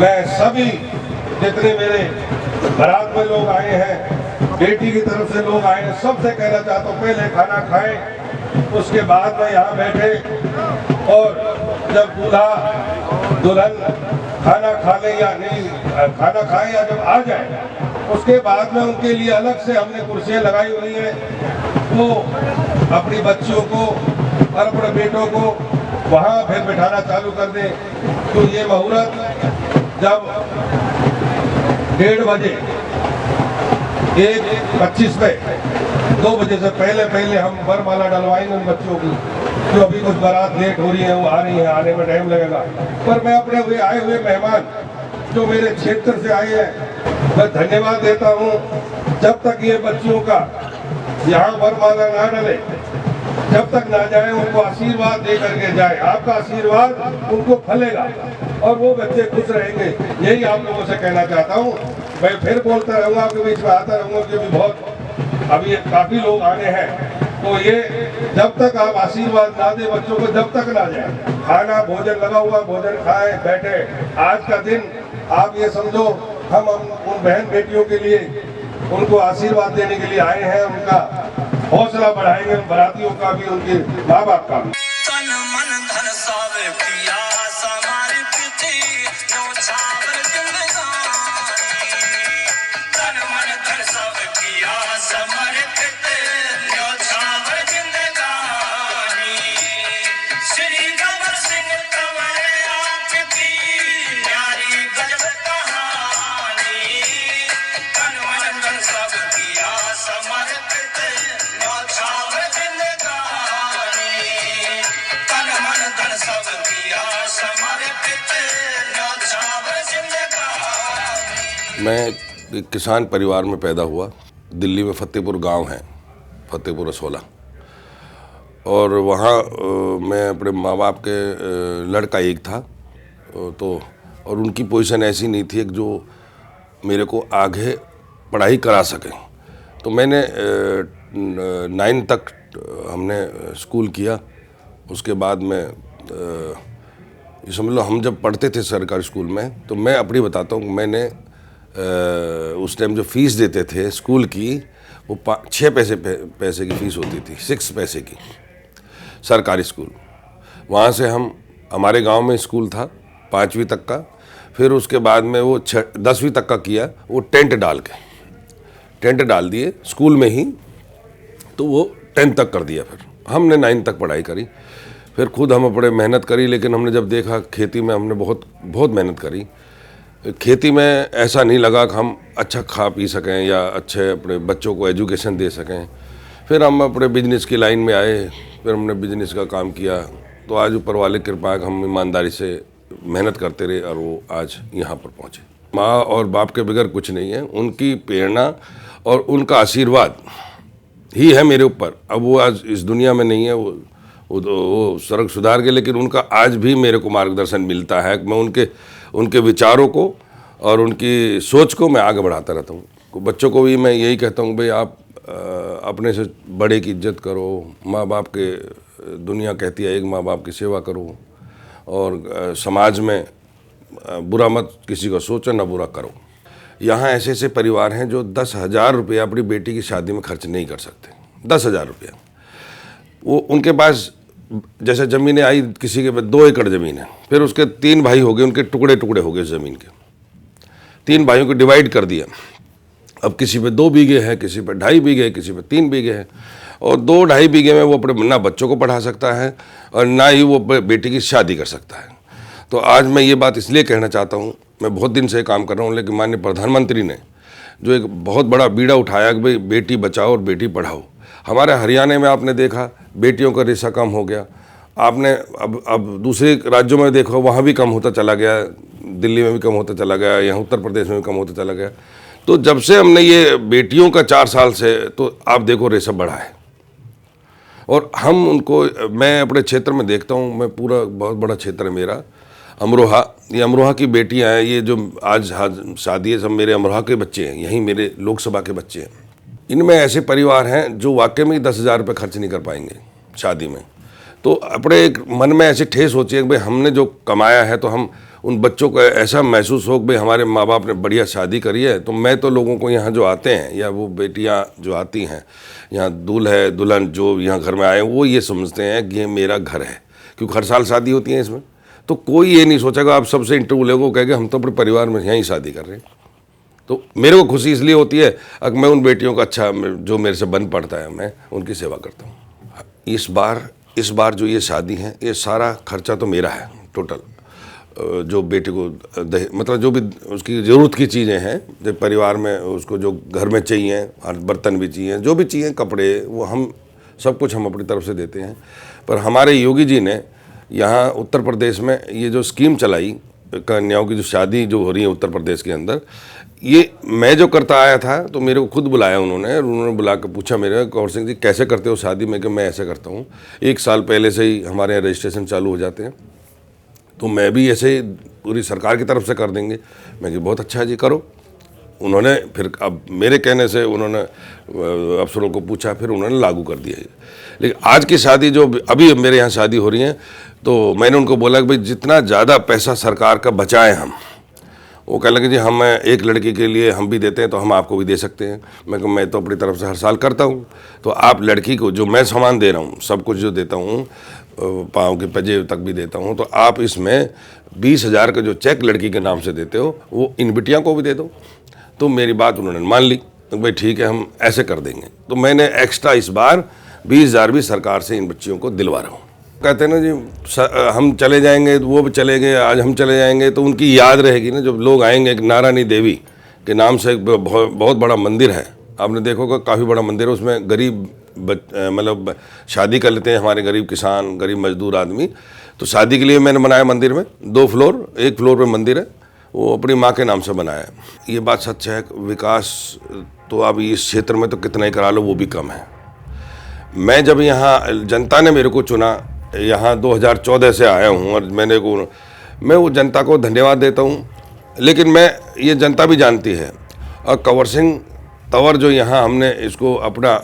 मैं सभी जितने मेरे बारात में लोग आए हैं, बेटी की तरफ से लोग आए हैं, सबसे कहना चाहता हूँ पहले खाना खाएं, उसके बाद में यहाँ बैठे और जब दूल्हा दुल्हन खाना खा ले या नहीं खाना खाए या जब आ जाए उसके बाद में उनके लिए अलग से हमने कुर्सियाँ लगाई हुई हैं। वो अपनी बच्चियों को और अपने बेटों को वहाँ फिर बैठाना चालू कर दें। तो ये मुहूर्त जब 1:30 बजे 1:25 पे 2 बजे से पहले हम वरमाला डलवाएंगे उन बच्चों की, जो अभी कुछ बारात लेट हो रही है, वो आ रही है, आने में टाइम लगेगा। पर मैं अपने आए हुए मेहमान जो मेरे क्षेत्र से आए हैं, मैं धन्यवाद देता हूँ। जब तक ये बच्चियों का यहाँ वरमाला ना डले, जब तक ना जाए, उनको आशीर्वाद दे करके जाए। आपका आशीर्वाद उनको फलेगा और वो बच्चे खुश रहेंगे। यही आप लोगों से कहना चाहता हूँ। मैं फिर बोलता रहूँगा, आपके बीच में आता रहूँगा, क्योंकि बहुत अभी काफ़ी लोग आने हैं। तो ये जब तक आप आशीर्वाद ना दे बच्चों को, जब तक ना जाए, खाना भोजन लगा हुआ, भोजन खाए बैठे। आज का दिन आप ये समझो हम उन बहन बेटियों के लिए, उनको आशीर्वाद देने के लिए आए हैं। उनका हौसला बढ़ाएंगे, बारातियों का भी, उनके माँ बाप का भी। समर्पित न्यौछावर जिंदगानी। मैं एक किसान परिवार में पैदा हुआ। दिल्ली में फतेहपुर गांव है, फतेहपुर असोला, और वहाँ मैं अपने माँ बाप के लड़का एक था, तो और उनकी पोजीशन ऐसी नहीं थी कि जो मेरे को आगे पढ़ाई करा सके। तो मैंने 9 तक हमने स्कूल किया। उसके बाद में ये समझ लो, हम जब पढ़ते थे सरकारी स्कूल में, तो मैं अपनी बताता हूँ, मैंने उस टाइम जो फीस देते थे स्कूल की, वो 6 पैसे की फ़ीस होती थी, 6 पैसे की, सरकारी स्कूल। वहाँ से हमारे गांव में स्कूल था 5वीं तक का, फिर उसके बाद में वो 10वीं तक का किया, वो टेंट डाल दिए स्कूल में ही, तो वो 10 तक कर दिया। फिर हमने 9 तक पढ़ाई करी। फिर खुद हम अपने मेहनत करी, लेकिन हमने जब देखा खेती में हमने बहुत मेहनत करी। खेती में ऐसा नहीं लगा कि हम अच्छा खा पी सकें या अच्छे अपने बच्चों को एजुकेशन दे सकें। फिर हम अपने बिजनेस की लाइन में आए, फिर हमने बिजनेस का काम किया। तो आज ऊपर वाले की कृपा है, हम ईमानदारी से मेहनत करते रहे और वो आज यहाँ पर पहुँचे। माँ और बाप के बगैर कुछ नहीं है, उनकी प्रेरणा और उनका आशीर्वाद ही है मेरे ऊपर। अब वो आज इस दुनिया में नहीं है, वो सड़क सुधार के, लेकिन उनका आज भी मेरे को मार्गदर्शन मिलता है। मैं उनके विचारों को और उनकी सोच को मैं आगे बढ़ाता रहता हूँ। बच्चों को भी मैं यही कहता हूँ, भाई आप अपने से बड़े की इज्जत करो। माँ बाप के, दुनिया कहती है एक माँ बाप की सेवा करो, और समाज में बुरा मत किसी को सोचो, ना बुरा करो। यहाँ ऐसे ऐसे परिवार हैं जो 10,000 रुपया अपनी बेटी की शादी में खर्च नहीं कर सकते। 10,000 रुपया, वो उनके पास जैसे ज़मीनें आई, किसी के पास 2 एकड़ ज़मीन है, फिर उसके 3 भाई हो गए, उनके टुकड़े हो गए ज़मीन के। 3 भाइयों को डिवाइड कर दिया। अब किसी पे 2 बीघे है, किसी पे 2.5 बीघे, किसी पे 3 बीघे है, और 2-2.5 बीघे में वो अपने ना बच्चों को पढ़ा सकता है और ना ही वो बेटी की शादी कर सकता है। तो आज मैं ये बात इसलिए कहना चाहता हूँ, मैं बहुत दिन से काम कर रहा हूँ, लेकिन माननीय प्रधानमंत्री ने जो एक बहुत बड़ा बीड़ा उठाया कि भाई बेटी बचाओ और बेटी पढ़ाओ। हमारे हरियाणा में आपने देखा बेटियों का रेशा कम हो गया। आपने अब दूसरे राज्यों में देखो, वहाँ भी कम होता चला गया, दिल्ली में भी कम होता चला गया, यहाँ उत्तर प्रदेश में भी कम होता चला गया। तो जब से हमने ये बेटियों का 4 साल से, तो आप देखो रेशा बढ़ा है। और हम उनको, मैं अपने क्षेत्र में देखता हूँ, मैं पूरा बहुत बड़ा क्षेत्र है मेरा, अमरोहा। ये अमरोहा की बेटियाँ हैं, ये जो आज शादी है, सब मेरे अमरोहा के बच्चे हैं, यहीं मेरे लोकसभा के बच्चे हैं। इनमें ऐसे परिवार हैं जो वाकई में 10,000 रुपये खर्च नहीं कर पाएंगे शादी में। तो अपने एक मन में ऐसी ठेस होती है कि भाई हमने जो कमाया है, तो हम उन बच्चों को ऐसा महसूस हो कि भाई हमारे माँ बाप ने बढ़िया शादी करी है। तो मैं तो लोगों को यहाँ जो आते हैं, या वो बेटियाँ जो आती हैं यहाँ, दूल्हे दुल्हन जो यहाँ घर में आए, वो ये समझते हैं कि ये मेरा घर है, क्योंकि हर साल शादी होती है इसमें। तो कोई ये नहीं सोचेगा, आप सबसे इंटरव्यू लोगों को कहेंगे हम तो अपने परिवार में यहीं शादी कर रहे हैं। तो मेरे को खुशी इसलिए होती है कि मैं उन बेटियों का अच्छा, जो मेरे से बन पड़ता है, मैं उनकी सेवा करता हूँ। इस बार जो ये शादी है, ये सारा खर्चा तो मेरा है टोटल। जो बेटे को मतलब जो भी उसकी ज़रूरत की चीज़ें हैं, जो परिवार में उसको जो घर में चाहिए, हर बर्तन भी चाहिए, जो भी चाहिए, कपड़े, वो हम सब कुछ हम अपनी तरफ से देते हैं। पर हमारे योगी जी ने यहाँ उत्तर प्रदेश में ये जो स्कीम चलाई, कन्याओं की जो शादी जो हो रही है उत्तर प्रदेश के अंदर, ये मैं जो करता आया था, तो मेरे को खुद बुलाया उन्होंने बुला कर पूछा मेरे, कौर सिंह जी कैसे करते हो शादी में? कि मैं ऐसे करता हूँ, 1 साल पहले से ही हमारे यहाँ रजिस्ट्रेशन चालू हो जाते हैं, तो मैं भी ऐसे पूरी सरकार की तरफ से कर देंगे। मैं कि बहुत अच्छा है जी, करो। उन्होंने फिर अब मेरे कहने से उन्होंने अफसरों को पूछा, फिर उन्होंने लागू कर दिया। लेकिन आज की शादी जो अभी मेरे यहाँ शादी हो रही है, तो मैंने उनको बोला कि भाई जितना ज़्यादा पैसा सरकार का बचाएं हम, वो कह लगे जी हम एक लड़की के लिए हम भी देते हैं तो हम आपको भी दे सकते हैं। मैं तो अपनी तरफ से हर साल करता हूँ, तो आप लड़की को जो मैं सामान दे रहा हूँ, सब कुछ जो देता हूँ, पाँव के पंजे तक भी देता हूँ, तो आप इसमें 20,000 का जो चेक लड़की के नाम से देते हो, वो इन बिटिया को भी दे दो। तो मेरी बात उन्होंने मान ली, तो भाई ठीक है हम ऐसे कर देंगे। तो मैंने एक्स्ट्रा इस बार 20,000 भी सरकार से इन बच्चियों को दिलवा रहा हूँ। कहते हैं ना जी हम चले जाएंगे तो वो भी चले गए, आज हम चले जाएंगे तो उनकी याद रहेगी ना। जब लोग आएंगे, एक नारायणी देवी के नाम से एक बहुत बड़ा मंदिर है, आपने देखोगे काफ़ी बड़ा मंदिर है, उसमें गरीब मतलब शादी कर लेते हैं हमारे गरीब किसान, गरीब मजदूर आदमी। तो शादी के लिए मैंने बनाया मंदिर में 2 फ्लोर, 1 फ्लोर पे मंदिर है वो अपनी माँ के नाम से बनाया। ये बात सच है, विकास तो अब इस क्षेत्र में तो कितना ही करा लो वो भी कम है। मैं जब यहाँ जनता ने मेरे को चुना, यहाँ 2014 से आया हूँ और मैं वो जनता को धन्यवाद देता हूँ, लेकिन मैं ये जनता भी जानती है। और कंवर सिंह तंवर जो यहाँ हमने इसको अपना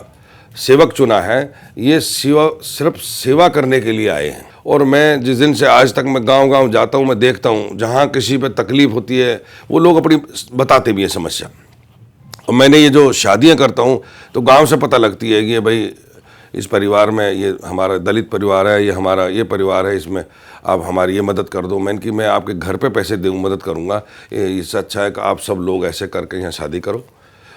सेवक चुना है, ये सिर्फ सेवा करने के लिए आए हैं। और मैं जिस दिन से आज तक मैं गांव-गांव जाता हूँ, मैं देखता हूँ जहाँ किसी पे तकलीफ़ होती है वो लोग अपनी बताते भी हैं समस्या। और मैंने ये जो शादियाँ करता हूँ तो गांव से पता लगती है कि भाई इस परिवार में, ये हमारा दलित परिवार है, ये हमारा ये परिवार है, इसमें आप हमारी ये मदद कर दो। मैं आपके घर पे पैसे दूँ, मदद करूँगा, इससे अच्छा है कि आप सब लोग ऐसे करके यहाँ शादी करो।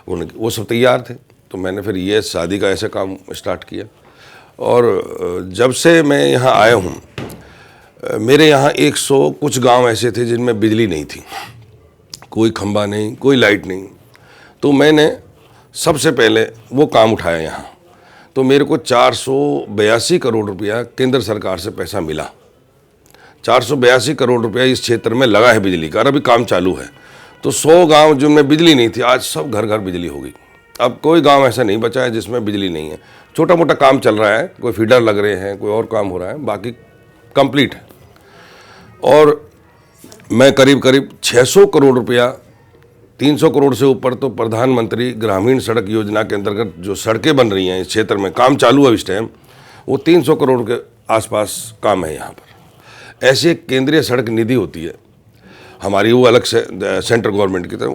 वो सब तैयार थे, तो मैंने फिर ये शादी का ऐसे काम स्टार्ट किया। और जब से मैं यहाँ आया हूँ, मेरे यहाँ 100 कुछ गांव ऐसे थे जिनमें बिजली नहीं थी, कोई खंबा नहीं, कोई लाइट नहीं। तो मैंने सबसे पहले वो काम उठाया यहाँ। तो मेरे को 482 करोड़ रुपया केंद्र सरकार से पैसा मिला। 482 करोड़ रुपया इस क्षेत्र में लगा है बिजली का, और अभी काम चालू है। तो 100 गांव जिनमें बिजली नहीं थी, आज सब घर घर बिजली हो गई। अब कोई गांव ऐसा नहीं बचा है जिसमें बिजली नहीं है। छोटा मोटा काम चल रहा है, कोई फीडर लग रहे हैं, कोई और काम हो रहा है, बाकी कंप्लीट है। और मैं करीब 600 करोड़ रुपया, 300 करोड़ से ऊपर तो प्रधानमंत्री ग्रामीण सड़क योजना के अंतर्गत जो सड़कें बन रही हैं इस क्षेत्र में, काम चालू है इस टाइम, वो 300 करोड़ के आसपास काम है यहाँ पर। ऐसी एक केंद्रीय सड़क निधि होती है हमारी, वो अलग से सेंट्रल गवर्नमेंट की तरफ,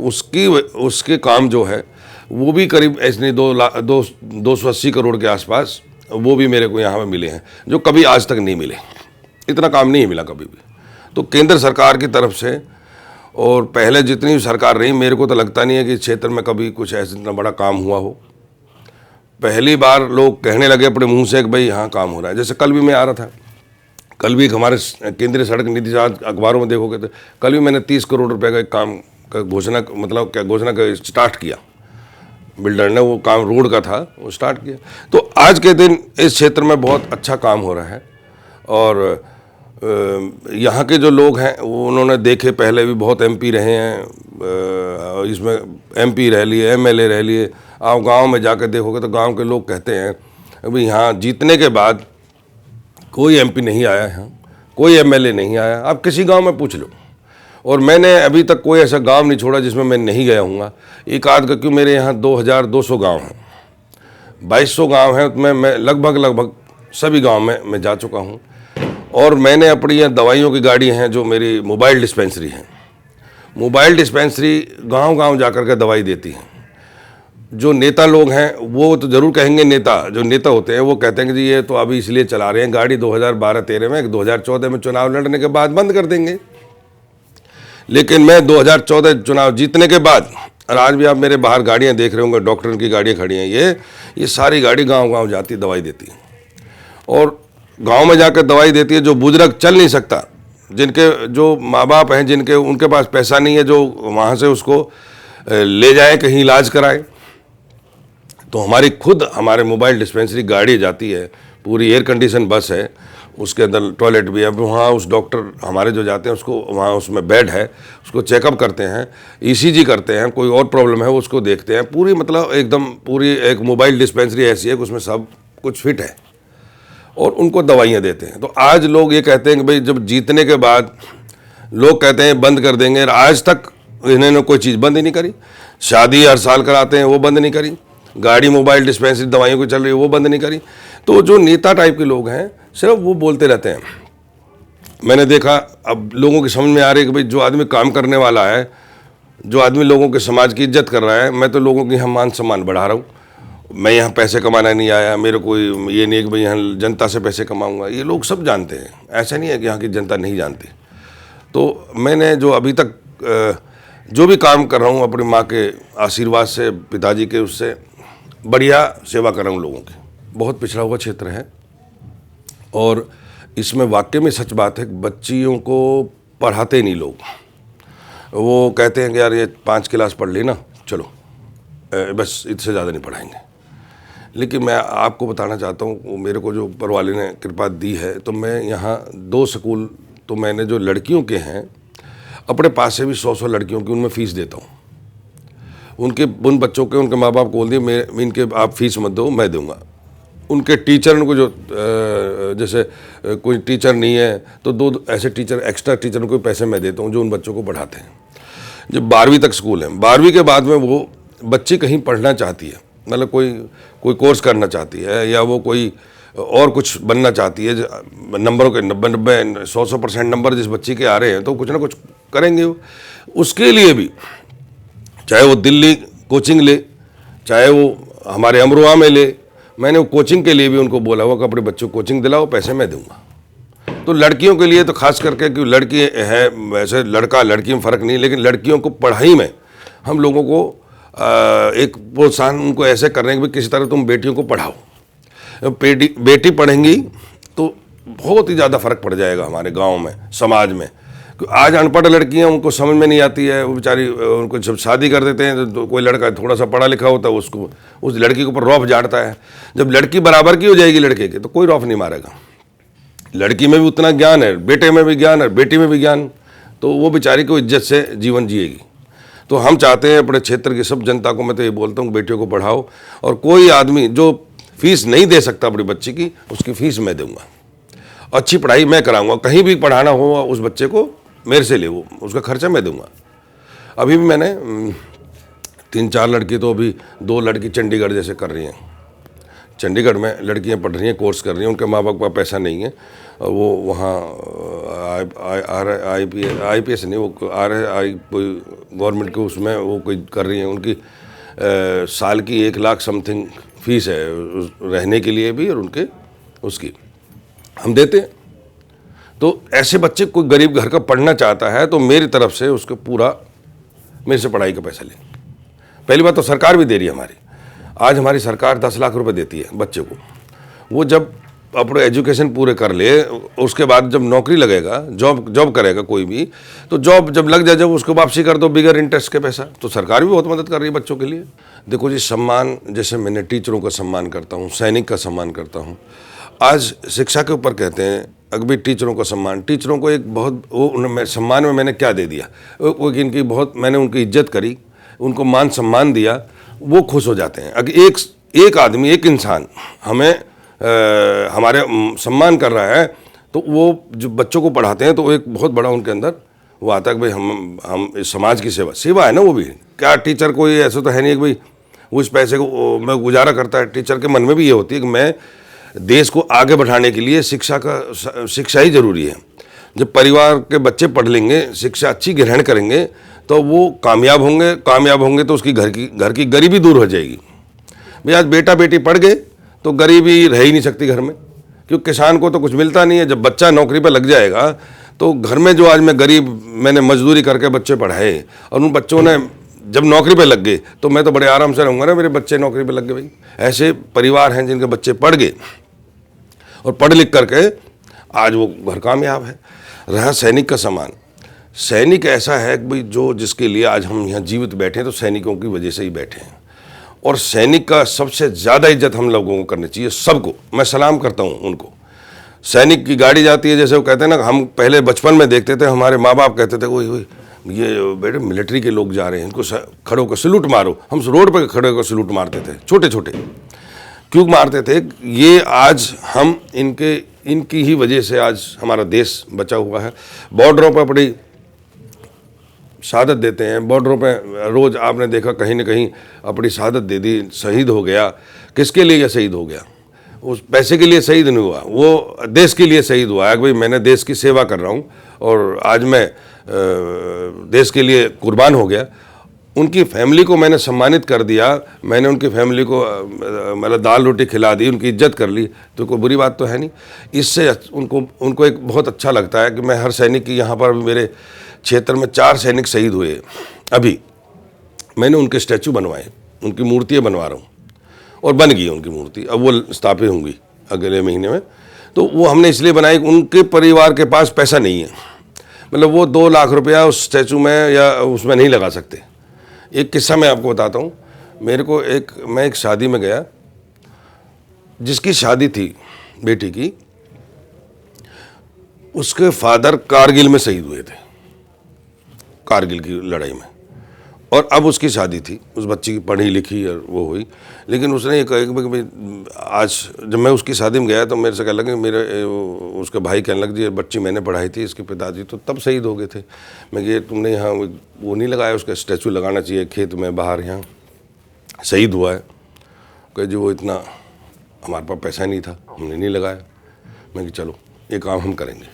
उसके काम जो है वो भी करीब ऐसे 280 करोड़ के आसपास वो भी मेरे को यहाँ पे मिले हैं, जो कभी आज तक नहीं मिले। इतना काम नहीं मिला कभी भी। तो केंद्र सरकार की तरफ से, और पहले जितनी भी सरकार रही, मेरे को तो लगता नहीं है कि इस क्षेत्र में कभी कुछ ऐसा इतना बड़ा काम हुआ हो। पहली बार लोग कहने लगे अपने मुंह से कि भाई यहाँ काम हो रहा है। जैसे कल भी मैं आ रहा था, कल भी हमारे केंद्रीय सड़क निधि, आज अखबारों में देखोगे तो कल भी मैंने 30 करोड़ रुपए का एक काम का घोषणा का स्टार्ट किया। बिल्डर ने वो काम रोड का था, वो स्टार्ट किया। तो आज के दिन इस क्षेत्र में बहुत अच्छा काम हो रहा है। और यहाँ के जो लोग हैं वो उन्होंने देखे, पहले भी बहुत एमपी रहे हैं, इसमें एमपी रह लिए, एमएलए रह लिए। आप गांव में जाकर देखोगे तो गांव के लोग कहते हैं अभी यहाँ जीतने के बाद कोई एमपी नहीं आया है, कोई एमएलए नहीं आया। आप किसी गांव में पूछ लो। और मैंने अभी तक कोई ऐसा गांव नहीं छोड़ा जिसमें मैं नहीं गया हूँगा। एक आध का, क्यों मेरे यहाँ 2200 गांव हैं, 2200 गांव हैं, उसमें मैं लगभग सभी गांव में मैं जा चुका हूँ। और मैंने अपनी यहाँ दवाइयों की गाड़ी हैं, जो मेरी मोबाइल डिस्पेंसरी है, मोबाइल डिस्पेंसरी गांव-गांव जाकर के दवाई देती हैं। जो नेता लोग हैं वो तो ज़रूर कहेंगे, जो नेता होते हैं वो कहते हैं कि जी ये तो अभी इसलिए चला रहे हैं गाड़ी, 2012-13 में, 2014 में चुनाव लड़ने के बाद बंद कर देंगे। लेकिन मैं 2014 चुनाव जीतने के बाद, और आज भी आप मेरे बाहर गाड़ियाँ देख रहे होंगे, डॉक्टर की गाड़ियाँ खड़ी हैं, ये सारी गाड़ी गांव-गांव जाती दवाई देती है। और गांव में जाकर दवाई देती है। जो बुजुर्ग चल नहीं सकता, जिनके जो माँ बाप हैं, उनके पास पैसा नहीं है, जो वहाँ से उसको ले जाए कहीं इलाज कराए, तो हमारे मोबाइल डिस्पेंसरी गाड़ी जाती है, पूरी एयर कंडीशन बस है, उसके अंदर टॉयलेट भी है। वहाँ उस डॉक्टर हमारे जो जाते हैं उसको, वहाँ उसमें बेड है, उसको चेकअप करते हैं, ईसीजी करते हैं, कोई और प्रॉब्लम है उसको देखते हैं। पूरी मतलब एकदम पूरी एक मोबाइल डिस्पेंसरी ऐसी है कि उसमें सब कुछ फिट है, और उनको दवाइयाँ देते हैं। तो आज लोग ये कहते हैं कि भाई जब जीतने के बाद लोग कहते हैं बंद कर देंगे, आज तक इन्होंने कोई चीज़ बंद ही नहीं करी। शादी हर साल कराते हैं, वो बंद नहीं करी। गाड़ी मोबाइल डिस्पेंसरी दवाइयों की चल रही है, वो बंद नहीं करी। तो जो नेता टाइप के लोग हैं सिर्फ वो बोलते रहते हैं। मैंने देखा, अब लोगों की समझ में आ रही है कि भाई जो आदमी काम करने वाला है, जो आदमी लोगों के समाज की इज्जत कर रहा है, मैं तो लोगों की हम मान सम्मान बढ़ा रहा हूँ। मैं यहाँ पैसे कमाना नहीं आया, मेरे को ये नहीं कि भाई यहाँ जनता से पैसे कमाऊँगा, ये लोग सब जानते हैं। ऐसा नहीं है कि यहाँ की जनता नहीं जानती। तो मैंने जो अभी तक जो भी काम कर रहा हूँ, अपनी माँ के आशीर्वाद से, पिताजी के उससे बढ़िया सेवा कर रहा हूँ लोगों की। बहुत पिछड़ा हुआ क्षेत्र है, और इसमें वाकई में सच बात है कि बच्चियों को पढ़ाते नहीं लोग। वो कहते हैं कि यार ये 5 क्लास पढ़ लेना, चलो बस, इससे ज़्यादा नहीं पढ़ाएंगे। लेकिन मैं आपको बताना चाहता हूँ, मेरे को जो ऊपर वाले ने कृपा दी है, तो मैं यहाँ 2 स्कूल तो मैंने जो लड़कियों के हैं, अपने पास से भी 100 लड़कियों की उनमें फ़ीस देता हूँ। उन बच्चों के उनके माँ बाप को बोल दिए मैं इनके आप फीस मत दो, मैं दूंगा। उनके टीचर उनको जो जैसे कोई टीचर नहीं है तो 2 ऐसे टीचर एक्स्ट्रा टीचर को पैसे मैं देता हूँ जो उन बच्चों को पढ़ाते हैं। जब 12वीं तक स्कूल है, 12वीं के बाद में वो बच्ची कहीं पढ़ना चाहती है, मतलब कोई कोर्स करना चाहती है या वो कोई और कुछ बनना चाहती है, नंबरों के 90-100% नंबर जिस बच्ची के आ रहे हैं तो कुछ ना कुछ करेंगे वो। उसके लिए भी चाहे वो दिल्ली कोचिंग ले, चाहे वो हमारे अमरोहा में ले, मैंने वो कोचिंग के लिए भी उनको बोला हुआ कि अपने बच्चों को कोचिंग दिलाओ, पैसे मैं दूंगा। तो लड़कियों के लिए तो खास करके कि लड़की है, वैसे लड़का लड़की में फ़र्क नहीं, लेकिन लड़कियों को पढ़ाई में हम लोगों को एक प्रोत्साहन उनको ऐसे करने कि किसी तरह तुम बेटियों को पढ़ाओ। बेटी पढ़ेंगी तो बहुत ही ज़्यादा फ़र्क पड़ जाएगा हमारे गाँव में, समाज में। आज अनपढ़ लड़कियां उनको समझ में नहीं आती है, वो बेचारी उनको जब शादी कर देते हैं तो कोई लड़का थोड़ा सा पढ़ा लिखा होता है उसको उस लड़की के ऊपर रौफ झाड़ता है। जब लड़की बराबर की हो जाएगी लड़के के तो कोई रौफ नहीं मारेगा। लड़की में भी उतना ज्ञान है, बेटे में भी ज्ञान है, बेटी में भी ज्ञान, तो वो बेचारी को इज्जत से जीवन जिएगी। तो हम चाहते हैं अपने क्षेत्र की सब जनता को, मैं तो ये बोलता हूँ बेटियों को पढ़ाओ, और कोई आदमी जो फीस नहीं दे सकता अपनी बच्ची की उसकी फ़ीस मैं दूँगा, अच्छी पढ़ाई मैं कराऊँगा। कहीं भी पढ़ाना हो उस बच्चे को मेरे से ले, वो उसका खर्चा मैं दूंगा। अभी भी मैंने 3-4 लड़की, तो अभी 2 लड़की चंडीगढ़ जैसे कर रही हैं, चंडीगढ़ में लड़कियां पढ़ रही हैं, कोर्स कर रही हैं, उनके माँ बाप का पैसा नहीं है, वो वहाँ IPS नहीं, वो कोई गवर्नमेंट के उसमें वो कोई कर रही हैं। उनकी साल की 1 लाख समथिंग फीस है रहने के लिए भी, और उनके उसकी हम देते हैं। तो ऐसे बच्चे, कोई गरीब घर का पढ़ना चाहता है तो मेरी तरफ से उसको पूरा मेरे से पढ़ाई का पैसा ले। पहली बात तो सरकार भी दे रही है हमारी। आज हमारी सरकार 10 लाख रुपए देती है बच्चे को। वो जब अपने एजुकेशन पूरे कर ले, उसके बाद जब नौकरी लगेगा, जॉब करेगा कोई भी, तो जॉब जब लग जाए, जब उसको वापसी कर दो बिगर इंटरेस्ट के पैसा, तो सरकार भी बहुत मदद कर रही है बच्चों के लिए। देखो जी, सम्मान, जैसे मैंने टीचरों का सम्मान करता हूँ, सैनिक का सम्मान करता हूँ। आज शिक्षा के ऊपर कहते हैं अभी टीचरों का सम्मान, टीचरों को एक बहुत वो सम्मान में मैंने क्या दे दिया, इनकी बहुत मैंने उनकी इज्जत करी, उनको मान सम्मान दिया, वो खुश हो जाते हैं। अगर एक आदमी, एक इंसान हमें हमारे सम्मान कर रहा है तो वो जो बच्चों को पढ़ाते हैं तो एक बहुत बड़ा उनके अंदर वो आता है कि भाई हम इस समाज की सेवा है ना। वो भी क्या, टीचर कोई ऐसा तो है नहीं कि भाई वो इस पैसे को मैं गुजारा करता है। टीचर के मन में भी ये होती है कि मैं देश को आगे बढ़ाने के लिए शिक्षा ही ज़रूरी है। जब परिवार के बच्चे पढ़ लेंगे, शिक्षा अच्छी ग्रहण करेंगे तो वो कामयाब होंगे तो उसकी घर की गरीबी दूर हो जाएगी। भाई आज बेटा बेटी पढ़ गए तो गरीबी रह ही नहीं सकती घर में, क्योंकि किसान को तो कुछ मिलता नहीं है। जब बच्चा नौकरी पर लग जाएगा तो घर में जो आज मैंने मजदूरी करके बच्चे पढ़ाए और उन बच्चों ने जब नौकरी पे लग गए तो मैं तो बड़े आराम से रहूँगा ना, मेरे बच्चे नौकरी पे लग गए। भाई ऐसे परिवार हैं जिनके बच्चे पढ़ गए और पढ़ लिख करके आज वो घर कामयाब है। रहा सैनिक का सम्मान, सैनिक ऐसा है कि भाई जो जिसके लिए आज हम यहाँ जीवित बैठे हैं तो सैनिकों की वजह से ही बैठे हैं। और सैनिक का सबसे ज़्यादा इज्जत हम लोगों को करनी चाहिए, सबको। मैं सलाम करता हूँ उनको। सैनिक की गाड़ी जाती है, जैसे वो कहते हैं ना, हम पहले बचपन में देखते थे, हमारे माँ बाप कहते थे वही ये बेटे मिलिट्री के लोग जा रहे हैं, इनको खड़े होकर सैल्यूट मारो। हम रोड पर खड़े होकर सैल्यूट मारते थे, छोटे छोटे। क्यों मारते थे? ये आज हम इनकी ही वजह से आज हमारा देश बचा हुआ है। बॉर्डरों पर अपनी शहादत देते हैं, बॉर्डरों पे रोज़ आपने देखा कहीं ना कहीं अपनी शहादत दे दी, शहीद हो गया। किसके लिए यह शहीद हो गया? उस पैसे के लिए शहीद नहीं हुआ, वो देश के लिए शहीद हुआ है कि भाई मैंने देश की सेवा कर रहा हूँ और आज मैं देश के लिए कुर्बान हो गया। उनकी फैमिली को मैंने सम्मानित कर दिया, मैंने उनकी फैमिली को मतलब दाल रोटी खिला दी, उनकी इज्जत कर ली, तो कोई बुरी बात तो है नहीं। इससे उनको एक बहुत अच्छा लगता है कि मैं हर सैनिक की, यहाँ पर मेरे क्षेत्र में 4 सैनिक शहीद हुए। अभी मैंने उनके स्टैचू बनवाए, उनकी मूर्तियाँ बनवा रहा हूँ और बन गई उनकी मूर्ति, अब वो स्थापित होंगी अगले महीने में। तो वो हमने इसलिए बनाई, उनके परिवार के पास पैसा नहीं है, मतलब वो 2 लाख रुपया उस स्टैचू में या उसमें नहीं लगा सकते। एक किस्सा मैं आपको बताता हूँ। मैं एक शादी में गया, जिसकी शादी थी बेटी की, उसके फादर कारगिल में शहीद हुए थे। कारगिल की लड़ाई में, और अब उसकी शादी थी, उस बच्ची की पढ़ी लिखी और वो हुई। लेकिन उसने ये कहा कि भाई आज जब मैं उसकी शादी में गया तो मेरे से कहने लगे, मेरे उसके भाई कहने लगे जी बच्ची मैंने पढ़ाई थी, इसके पिताजी तो तब शहीद हो गए थे। मैं कि तुमने यहाँ वो नहीं लगाया, उसका स्टैचू लगाना चाहिए खेत में बाहर, यहाँ शहीद हुआ है। कहे जी वो इतना हमारे पास पैसा नहीं था, हमने नहीं लगाया। मैं कि चलो ये काम हम करेंगे।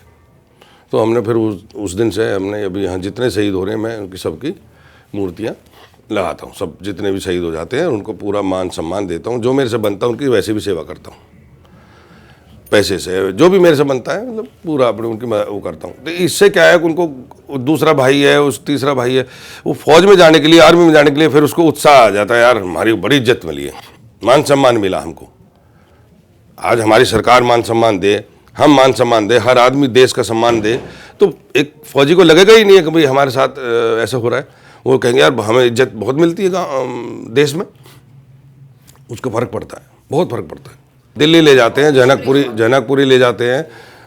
तो हमने फिर उस दिन से हमने अभी यहाँ जितने शहीद हो रहे हैं मैं उनकी सबकी मूर्तियाँ लगाता हूँ। सब जितने भी शहीद हो जाते हैं उनको पूरा मान सम्मान देता हूँ, जो मेरे से बनता है उनकी वैसे भी सेवा करता हूँ, पैसे से जो भी मेरे से बनता है मतलब पूरा अपने उनकी वो करता हूँ। तो इससे क्या है कि उनको दूसरा भाई है, उस तीसरा भाई है, वो फौज में जाने के लिए, आर्मी में जाने के लिए फिर उसको उत्साह आ जाता है, यार हमारी बड़ी इज्जत मिली है, मान सम्मान मिला हमको। आज हमारी सरकार मान सम्मान दे, हम मान सम्मान दे, हर आदमी देश का सम्मान दे, तो एक फौजी को लगेगा ही नहीं है कि भाई हमारे साथ ऐसा हो रहा है। वो कहेंगे यार हमें इज्जत बहुत मिलती है देश में, उसको फ़र्क पड़ता है, बहुत फ़र्क पड़ता है। दिल्ली ले जाते हैं, जनकपुरी ले जाते हैं,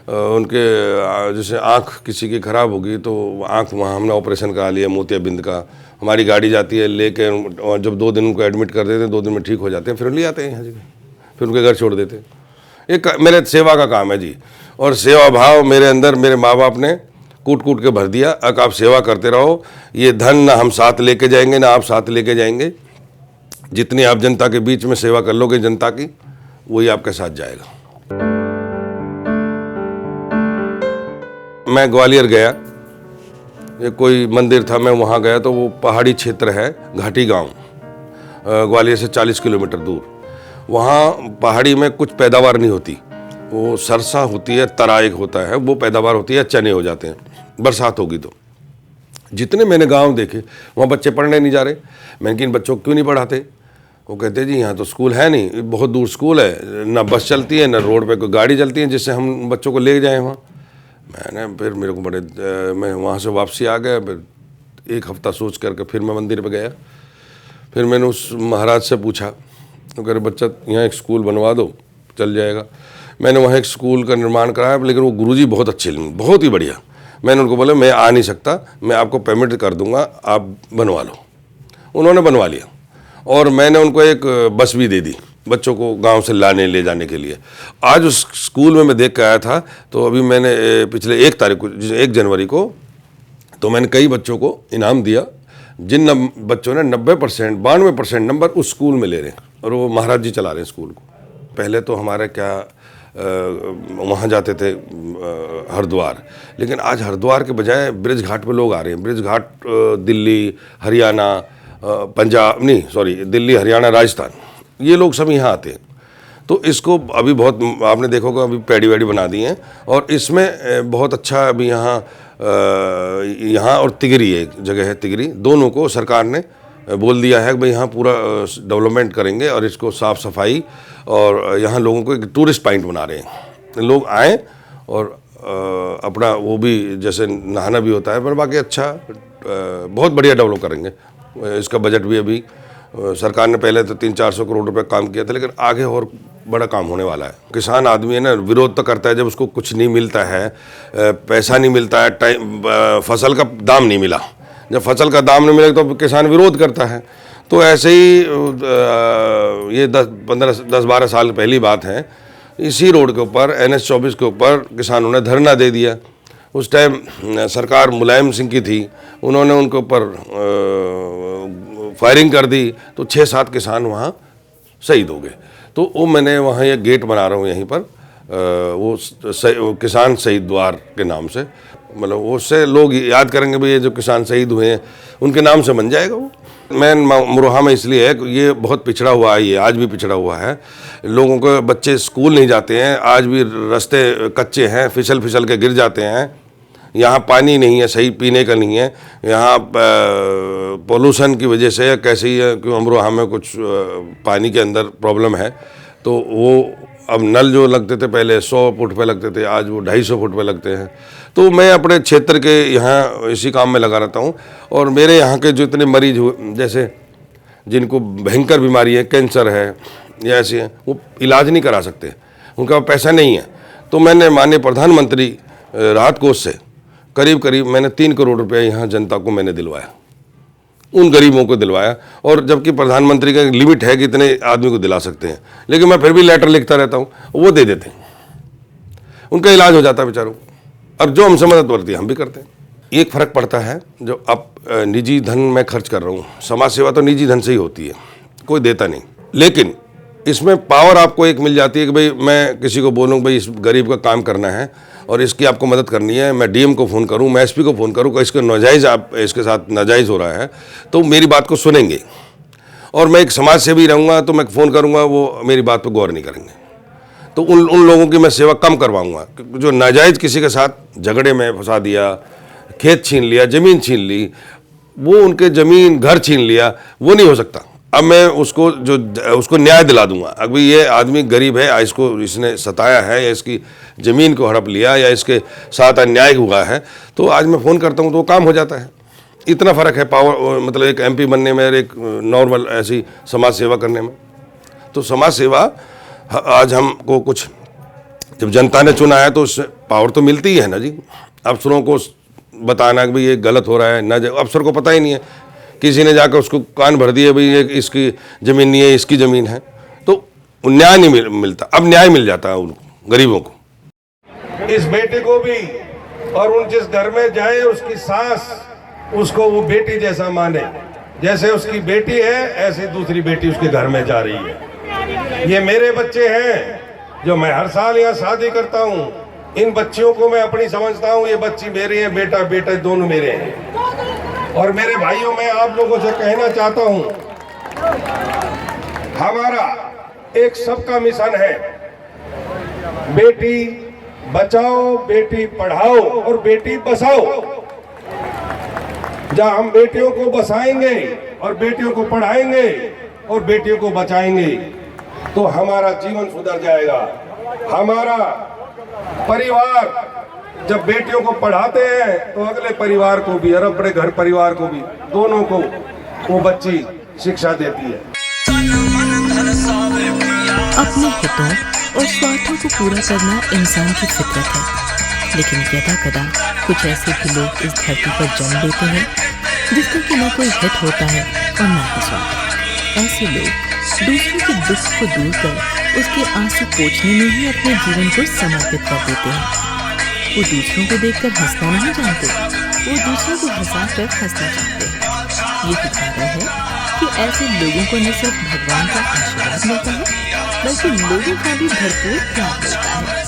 उनके जैसे आँख किसी की ख़राब होगी तो आँख वहाँ हमने ऑपरेशन करा लिया मोतियाबिंद का, हमारी गाड़ी जाती है लेके, और जब 2 दिन उनको एडमिट कर देते हैं, 2 दिन में ठीक हो जाते हैं, फिर ले आते हैं यहाँ जगह, फिर उनके घर छोड़ देते हैं। एक मेरे सेवा का काम है जी, और सेवा भाव मेरे अंदर मेरे माँ बाप ने कूट कूट के भर दिया। अब आप सेवा करते रहो, ये धन ना हम साथ लेके जाएंगे ना आप साथ लेके जाएंगे, जितनी आप जनता के बीच में सेवा कर लोगे जनता की, वही आपके साथ जाएगा। मैं ग्वालियर गया, ये कोई मंदिर था, मैं वहाँ गया तो वो पहाड़ी क्षेत्र है, घाटी गांव, ग्वालियर से 40 किलोमीटर दूर। वहाँ पहाड़ी में कुछ पैदावार नहीं होती, वो सरसा होती है, तरा एक होता है, वो पैदावार होती है, चने हो जाते हैं बरसात होगी तो। जितने मैंने गांव देखे वहाँ बच्चे पढ़ने नहीं जा रहे। मैंने कि इन बच्चों को क्यों नहीं पढ़ाते? वो कहते जी यहाँ तो स्कूल है नहीं, बहुत दूर स्कूल है, ना बस चलती है ना रोड पे कोई गाड़ी चलती है जिससे हम बच्चों को ले जाएँ वहाँ। मैंने फिर मेरे को मैं वहाँ से वापसी आ गया, फिर 1 हफ्ता सोच करके फिर मैं मंदिर पर गया। फिर मैंने उस महाराज से पूछा, तो कह रहे बच्चा यहाँ एक स्कूल बनवा दो चल जाएगा। मैंने वहाँ एक स्कूल का निर्माण कराया, लेकिन वो गुरुजी बहुत अच्छे, बहुत ही बढ़िया। मैंने उनको बोला मैं आ नहीं सकता, मैं आपको पेमेंट कर दूंगा, आप बनवा लो। उन्होंने बनवा लिया, और मैंने उनको एक बस भी दे दी बच्चों को गांव से लाने ले जाने के लिए। आज उस स्कूल में मैं देख के आया था, तो अभी मैंने पिछले 1 जनवरी को तो मैंने कई बच्चों को इनाम दिया, जिन बच्चों ने 90% 92% नंबर उस स्कूल में ले रहे हैं, और वो महाराज जी चला रहे हैं स्कूल को। पहले तो हमारे क्या वहाँ जाते थे हरिद्वार, लेकिन आज हरिद्वार के बजाय ब्रिज घाट पे लोग आ रहे हैं। ब्रिज घाट दिल्ली, हरियाणा, पंजाब नहीं सॉरी दिल्ली, हरियाणा, राजस्थान, ये लोग सब यहाँ आते हैं। तो इसको अभी बहुत आपने देखोगे अभी पैडी वैडी बना दी हैं, और इसमें बहुत अच्छा अभी यहाँ और तिगरी एक जगह है, तिगरी, दोनों को सरकार ने बोल दिया है कि भाई यहाँ पूरा डेवलपमेंट करेंगे और इसको साफ़ सफाई, और यहाँ लोगों को एक टूरिस्ट पॉइंट बना रहे हैं, लोग आएँ और अपना वो भी जैसे नहाना भी होता है, पर बाकी अच्छा बहुत बढ़िया डेवलप करेंगे। इसका बजट भी अभी सरकार ने पहले तो 300-400 करोड़ रुपए काम किया था, लेकिन आगे और बड़ा काम होने वाला है। किसान आदमी है ना, विरोध तो करता है जब उसको कुछ नहीं मिलता है, पैसा नहीं मिलता है, फसल का दाम नहीं मिला। जब फसल का दाम नहीं मिले तो किसान विरोध करता है। तो ऐसे ही ये 10-12 साल पहली बात है, इसी रोड के ऊपर NH 24 के ऊपर किसानों ने धरना दे दिया। उस टाइम सरकार मुलायम सिंह की थी, उन्होंने उनके ऊपर फायरिंग कर दी, तो 6-7 किसान वहाँ शहीद हो गए। तो वो मैंने वहाँ एक गेट बना रहा हूँ यहीं पर, वो किसान शहीद द्वार के नाम से, मतलब उससे लोग याद करेंगे भाई ये जो किसान शहीद हुए हैं उनके नाम से बन जाएगा वो। मैं अमरोहा में इसलिए है कि ये बहुत पिछड़ा हुआ है, ये आज भी पिछड़ा हुआ है। लोगों के बच्चे स्कूल नहीं जाते हैं, आज भी रास्ते कच्चे हैं, फिसल फिसल के गिर जाते हैं। यहाँ पानी नहीं है, सही पीने का नहीं है। यहाँ पोल्यूशन की वजह से कैसे ही है कि अमरोहा में कुछ पानी के अंदर प्रॉब्लम है, तो वो अब नल जो लगते थे पहले 100 फुट पे लगते थे, आज वो 250 फुट पे लगते हैं। तो मैं अपने क्षेत्र के यहाँ इसी काम में लगा रहता हूँ, और मेरे यहाँ के जो इतने मरीज हुए, जैसे जिनको भयंकर बीमारी है, कैंसर है या ऐसे हैं, वो इलाज नहीं करा सकते, उनका पैसा नहीं है। तो मैंने माननीय प्रधानमंत्री राहत कोष से करीब करीब मैंने 3 करोड़ रुपया यहाँ जनता को मैंने दिलवाया, उन गरीबों को दिलवाया। और जबकि प्रधानमंत्री का लिमिट है कि इतने आदमी को दिला सकते हैं, लेकिन मैं फिर भी लेटर लिखता रहता हूँ, वो दे देते हैं, उनका इलाज हो जाता है बेचारों। और जो हमसे मदद करती है हम भी करते हैं। एक फ़र्क पड़ता है, जो अब निजी धन मैं खर्च कर रहा हूँ, समाज सेवा तो निजी धन से ही होती है, कोई देता नहीं, लेकिन इसमें पावर आपको एक मिल जाती है कि भाई मैं किसी को बोलूँ भाई इस गरीब का काम करना है और इसकी आपको मदद करनी है, मैं डीएम को फ़ोन करूँ, मैं एसपी को फ़ोन करूँ कि इसको नाजायज़ आप इसके साथ नाजायज़ हो रहा है, तो मेरी बात को सुनेंगे। और मैं एक समाज सेवी रहूँगा तो मैं फ़ोन करूँगा, वो मेरी बात पर गौर नहीं करेंगे, तो उन लोगों की मैं सेवा कम करवाऊँगा। जो नाजायज़ किसी के साथ झगड़े में फंसा दिया, खेत छीन लिया, ज़मीन छीन ली, वो उनके ज़मीन घर छीन लिया, वो नहीं हो सकता। अब मैं उसको न्याय दिला दूंगा। अभी ये आदमी गरीब है, इसको इसने सताया है या इसकी ज़मीन को हड़प लिया या इसके साथ अन्याय हुआ है, तो आज मैं फ़ोन करता हूँ तो वो काम हो जाता है। इतना फ़र्क है पावर, मतलब एक MP बनने में और एक नॉर्मल ऐसी समाज सेवा करने में। तो समाज सेवा आज हमको कुछ, जब जनता ने चुना है तो उससे पावर तो मिलती ही है ना जी। अफसरों को बताना कि भाई ये गलत हो रहा है ना, अफसर को पता ही नहीं है, किसी ने जाकर उसको कान भर दिए भाई ये इसकी ज़मीन नहीं है, इसकी ज़मीन है, तो न्याय नहीं मिलता। अब न्याय मिल जाता है उन गरीबों को। इस बेटे को भी, और उन जिस घर में जाए उसकी सास उसको वो बेटी जैसा माने, जैसे उसकी बेटी है ऐसे दूसरी बेटी उसके घर में जा रही है। ये मेरे बच्चे हैं जो मैं हर साल यहाँ शादी करता हूँ, इन बच्चियों को मैं अपनी समझता हूँ, ये बच्ची मेरी है, बेटा बेटा दोनों मेरे हैं। और मेरे भाइयों, मैं आप लोगों से कहना चाहता हूँ, हमारा एक सबका मिशन है, बेटी बचाओ, बेटी पढ़ाओ और बेटी बसाओ। जहाँ हम बेटियों को बसाएंगे और बेटियों को पढ़ाएंगे और बेटियों को बचाएंगे तो हमारा जीवन सुधर जाएगा। हमारा परिवार जब बेटियों को पढ़ाते हैं तो अगले परिवार को भी और अपने घर परिवार को भी, दोनों को वो बच्ची शिक्षा देती है। अपने हितों और स्वार्थों को पूरा करना इंसान की फितरत है, लेकिन यदा-कदा कुछ ऐसे भी लोग इस धरती पर जन्म लेते हैं जिसका कि न कोई हित होता है और न ही स्वार्थ। ऐसे लोग दूसरों के दुख को दूर कर उसके आंसू पोंछने में ही अपने जीवन को समर्पित कर देते हैं। वो दूसरों को देखकर हंसना नहीं जानते, वो दूसरों को हंसाकर हंसना चाहते हैं। यही कारण है कि ऐसे लोगों को न सिर्फ भगवान का आशीर्वाद मिलता है, बल्कि लोगों का भी भरपूर प्यार मिलता है।